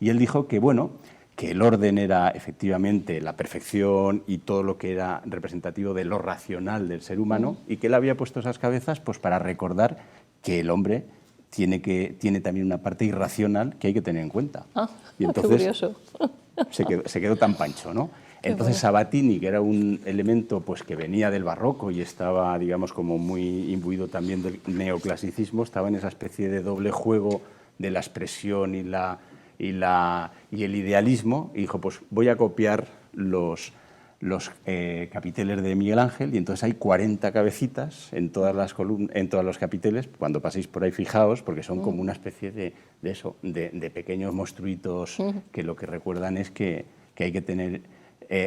Y él dijo que, bueno, que el orden era efectivamente la perfección y todo lo que era representativo de lo racional del ser humano, y que él había puesto esas cabezas pues para recordar que el hombre tiene también una parte irracional que hay que tener en cuenta. Y entonces, qué curioso. se quedó tan pancho, ¿no? Entonces Sabatini, que era un elemento pues que venía del barroco y estaba, digamos, como muy imbuido también del neoclasicismo, estaba en esa especie de doble juego de la expresión y el idealismo, y dijo, pues voy a copiar los capiteles de Miguel Ángel, y entonces hay 40 cabecitas en todas las en todos los capiteles. Cuando paséis por ahí, fijaos, porque son como una especie de pequeños monstruitos que lo que recuerdan es que hay que tener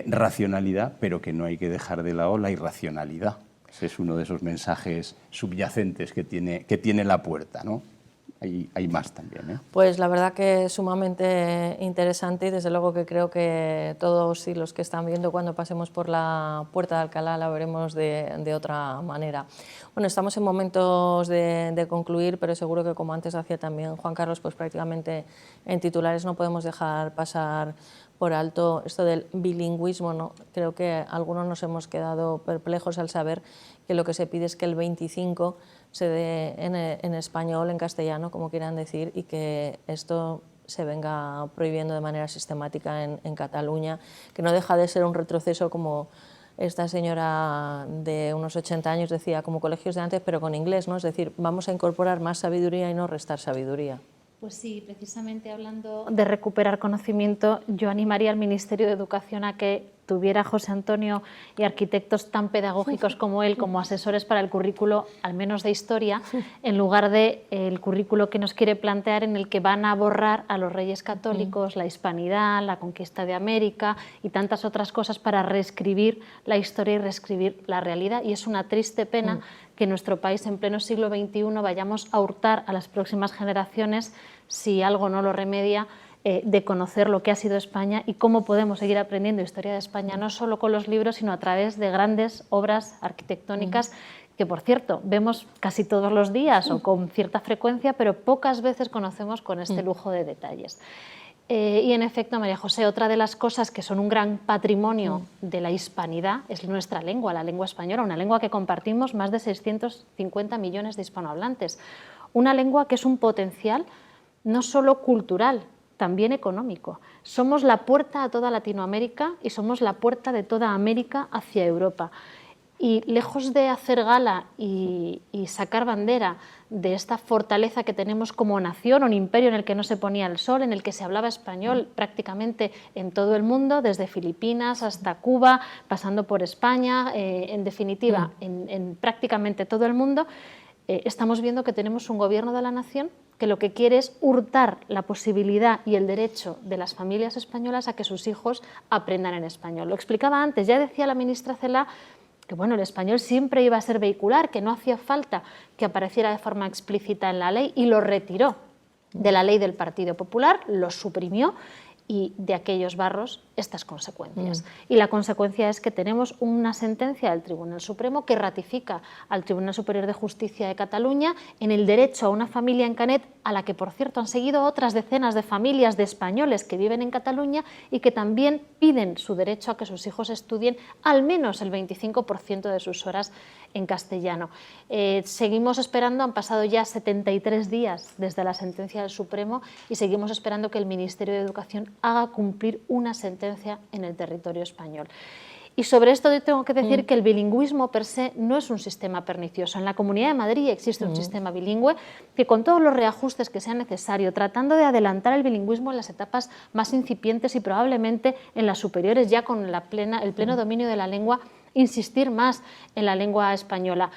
racionalidad, pero que no hay que dejar de lado la irracionalidad. Ese es uno de esos mensajes subyacentes que tiene la puerta, ¿no? Hay más también, ¿eh? Pues la verdad que es sumamente interesante, y desde luego que creo que todos y los que están viendo cuando pasemos por la Puerta de Alcalá la veremos de otra manera. Bueno, estamos en momentos de concluir, pero seguro que, como antes hacía también Juan Carlos, pues prácticamente en titulares no podemos dejar pasar por alto esto del bilingüismo, ¿no? Creo que algunos nos hemos quedado perplejos al saber que lo que se pide es que el 25 se dé en español, en castellano, como quieran decir, y que esto se venga prohibiendo de manera sistemática en Cataluña, que no deja de ser un retroceso, como esta señora de unos 80 años decía, como colegios de antes, pero con inglés, ¿no? Es decir, vamos a incorporar más sabiduría y no restar sabiduría. Pues sí, precisamente hablando de recuperar conocimiento, yo animaría al Ministerio de Educación a que tuviera a José Antonio y arquitectos tan pedagógicos como él, como asesores para el currículo, al menos de historia, en lugar de el currículo que nos quiere plantear, en el que van a borrar a los reyes católicos, la hispanidad, la conquista de América y tantas otras cosas para reescribir la historia y reescribir la realidad. Y es una triste pena que en nuestro país, en pleno siglo XXI, vayamos a hurtar a las próximas generaciones, si algo no lo remedia, de conocer lo que ha sido España y cómo podemos seguir aprendiendo historia de España, no solo con los libros, sino a través de grandes obras arquitectónicas que, por cierto, vemos casi todos los días o con cierta frecuencia, pero pocas veces conocemos con este lujo de detalles. Y en efecto, María José, otra de las cosas que son un gran patrimonio de la hispanidad es nuestra lengua, la lengua española, una lengua que compartimos más de 650 millones de hispanohablantes, una lengua que es un potencial no solo cultural, también económico. Somos la puerta a toda Latinoamérica y somos la puerta de toda América hacia Europa. Y lejos de hacer gala y sacar bandera de esta fortaleza que tenemos como nación, un imperio en el que no se ponía el sol, en el que se hablaba español prácticamente en todo el mundo, desde Filipinas hasta Cuba, pasando por España, en definitiva, en prácticamente todo el mundo, estamos viendo que tenemos un gobierno de la nación que lo que quiere es hurtar la posibilidad y el derecho de las familias españolas a que sus hijos aprendan en español. Lo explicaba antes, ya decía la ministra Celaá que bueno, el español siempre iba a ser vehicular, que no hacía falta que apareciera de forma explícita en la ley, y lo retiró de la ley del Partido Popular, lo suprimió, y de aquellos barros estas consecuencias. Y la consecuencia es que tenemos una sentencia del Tribunal Supremo que ratifica al Tribunal Superior de Justicia de Cataluña en el derecho a una familia en Canet, a la que por cierto han seguido otras decenas de familias de españoles que viven en Cataluña y que también piden su derecho a que sus hijos estudien al menos el 25% de sus horas en castellano. Seguimos esperando, han pasado ya 73 días desde la sentencia del Supremo y seguimos esperando que el Ministerio de Educación haga cumplir una sentencia en el territorio español. Y sobre esto yo tengo que decir que el bilingüismo per se no es un sistema pernicioso. En la Comunidad de Madrid existe un sistema bilingüe que, con todos los reajustes que sea necesario, tratando de adelantar el bilingüismo en las etapas más incipientes y probablemente en las superiores, ya con el pleno dominio de la lengua, insistir más en la lengua española.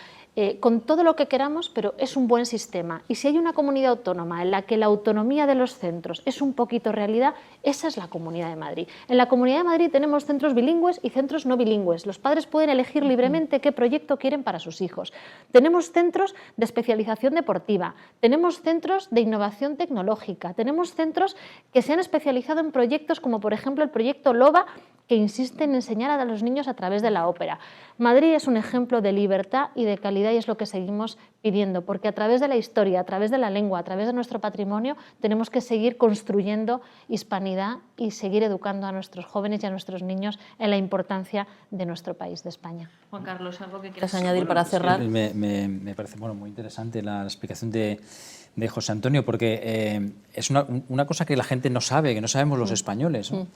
Con todo lo que queramos, pero es un buen sistema. Y si hay una comunidad autónoma en la que la autonomía de los centros es un poquito realidad, esa es la Comunidad de Madrid. En la Comunidad de Madrid tenemos centros bilingües y centros no bilingües. Los padres pueden elegir libremente qué proyecto quieren para sus hijos. Tenemos centros de especialización deportiva, tenemos centros de innovación tecnológica, tenemos centros que se han especializado en proyectos como, por ejemplo, el proyecto LOBA, que insiste en enseñar a los niños a través de la ópera. Madrid es un ejemplo de libertad y de calidad, y es lo que seguimos pidiendo, porque a través de la historia, a través de la lengua, a través de nuestro patrimonio, tenemos que seguir construyendo hispanidad y seguir educando a nuestros jóvenes y a nuestros niños en la importancia de nuestro país, de España. Juan Carlos, ¿algo que quieras añadir para cerrar? Me parece muy interesante la explicación de José Antonio, porque es una cosa que la gente no sabe, que no sabemos los españoles, ¿no?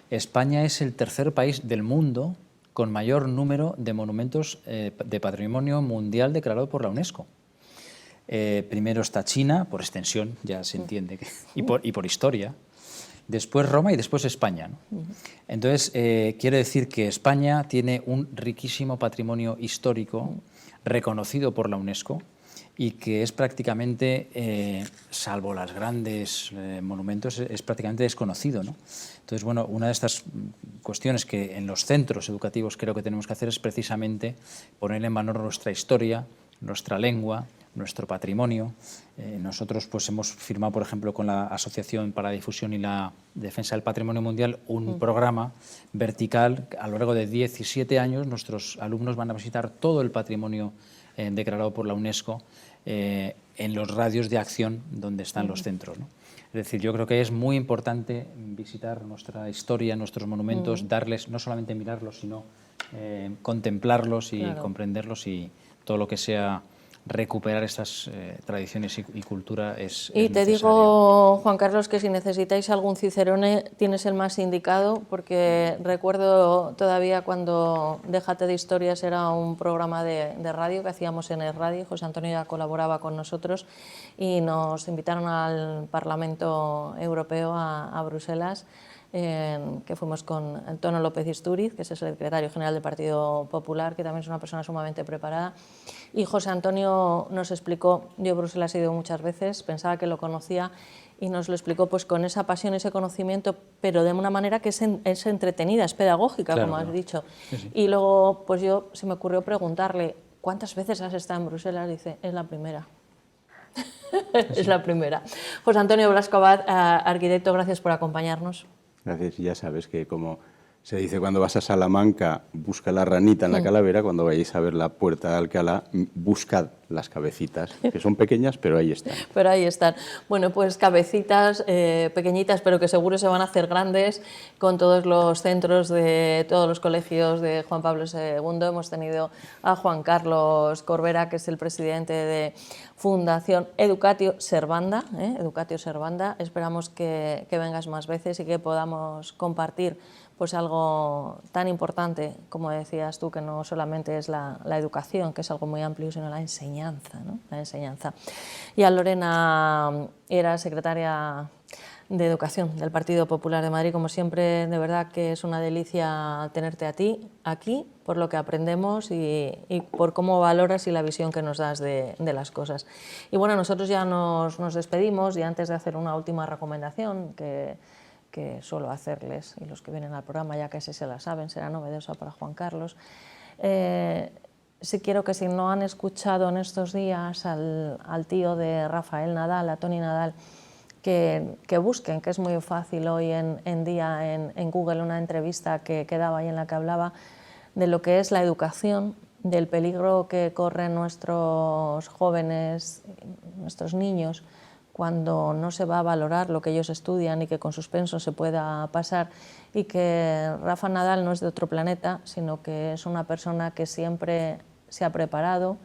España es el tercer país del mundo con mayor número de monumentos de patrimonio mundial declarado por la UNESCO. Primero está China, por extensión, ya se entiende, y por historia. Después Roma y después España, ¿no? Entonces, quiere decir que España tiene un riquísimo patrimonio histórico reconocido por la UNESCO, y que es prácticamente, salvo los grandes monumentos, es prácticamente desconocido, ¿no? Entonces, bueno, una de estas cuestiones que en los centros educativos creo que tenemos que hacer es precisamente poner en valor nuestra historia, nuestra lengua, nuestro patrimonio. Nosotros pues hemos firmado, por ejemplo, con la Asociación para la Difusión y la Defensa del Patrimonio Mundial un programa vertical. A lo largo de 17 años nuestros alumnos van a visitar todo el patrimonio declarado por la UNESCO en los radios de acción donde están los centros, ¿no? Es decir, yo creo que es muy importante visitar nuestra historia, nuestros monumentos, darles, no solamente mirarlos, sino contemplarlos y comprenderlos, y todo lo que sea recuperar estas tradiciones y cultura es Y te necesario. digo, Juan Carlos, que si necesitáis algún cicerone tienes el más indicado, porque recuerdo todavía cuando Déjate de Historias era un programa de radio que hacíamos en el radio. José Antonio ya colaboraba con nosotros y nos invitaron al Parlamento Europeo a Bruselas, que fuimos con Antonio López Istúriz, que es el secretario general del Partido Popular, que también es una persona sumamente preparada. Y José Antonio nos explicó, yo a Bruselas he ido muchas veces, pensaba que lo conocía, y nos lo explicó pues con esa pasión, ese conocimiento, pero de una manera que es entretenida, es pedagógica, claro, como has dicho. Sí, sí. Y luego pues se me ocurrió preguntarle, ¿cuántas veces has estado en Bruselas? Dice, es la primera. Es la primera. José Antonio Blasco Abad, arquitecto, gracias por acompañarnos. Gracias, y ya sabes que como se dice cuando vas a Salamanca, busca la ranita en la calavera, cuando vayáis a ver la puerta de Alcalá, buscad las cabecitas, que son pequeñas, pero ahí están. Pero ahí están. Bueno, pues cabecitas pequeñitas, pero que seguro se van a hacer grandes, con todos los centros de todos los colegios de Juan Pablo II. Hemos tenido a Juan Carlos Corbera, que es el presidente de Fundación Educatio Servanda, Educatio Servanda. Esperamos que vengas más veces y que podamos compartir pues algo tan importante, como decías tú, que no solamente es la educación, que es algo muy amplio, sino la enseñanza, ¿no? La enseñanza. Y a Lorena Era, secretaria de Educación del Partido Popular de Madrid. Como siempre, de verdad que es una delicia tenerte a ti aquí, por lo que aprendemos y por cómo valoras y la visión que nos das de las cosas. Y bueno, nosotros ya nos despedimos, y antes de hacer una última recomendación que suelo hacerles, y los que vienen al programa ya casi se la saben, será novedosa para Juan Carlos, sí quiero que, si no han escuchado en estos días al tío de Rafael Nadal, a Toni Nadal, que busquen, que es muy fácil hoy en día en Google, una entrevista que daba y en la que hablaba de lo que es la educación, del peligro que corren nuestros jóvenes, nuestros niños, cuando no se va a valorar lo que ellos estudian y que con suspenso se pueda pasar, y que Rafa Nadal no es de otro planeta, sino que es una persona que siempre se ha preparado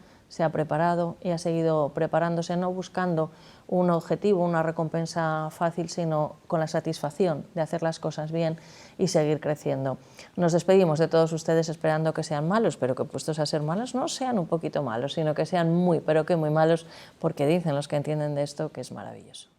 y ha seguido preparándose, no buscando un objetivo, una recompensa fácil, sino con la satisfacción de hacer las cosas bien y seguir creciendo. Nos despedimos de todos ustedes esperando que sean malos, pero que puestos a ser malos no sean un poquito malos, sino que sean muy, pero que muy malos, porque dicen los que entienden de esto que es maravilloso.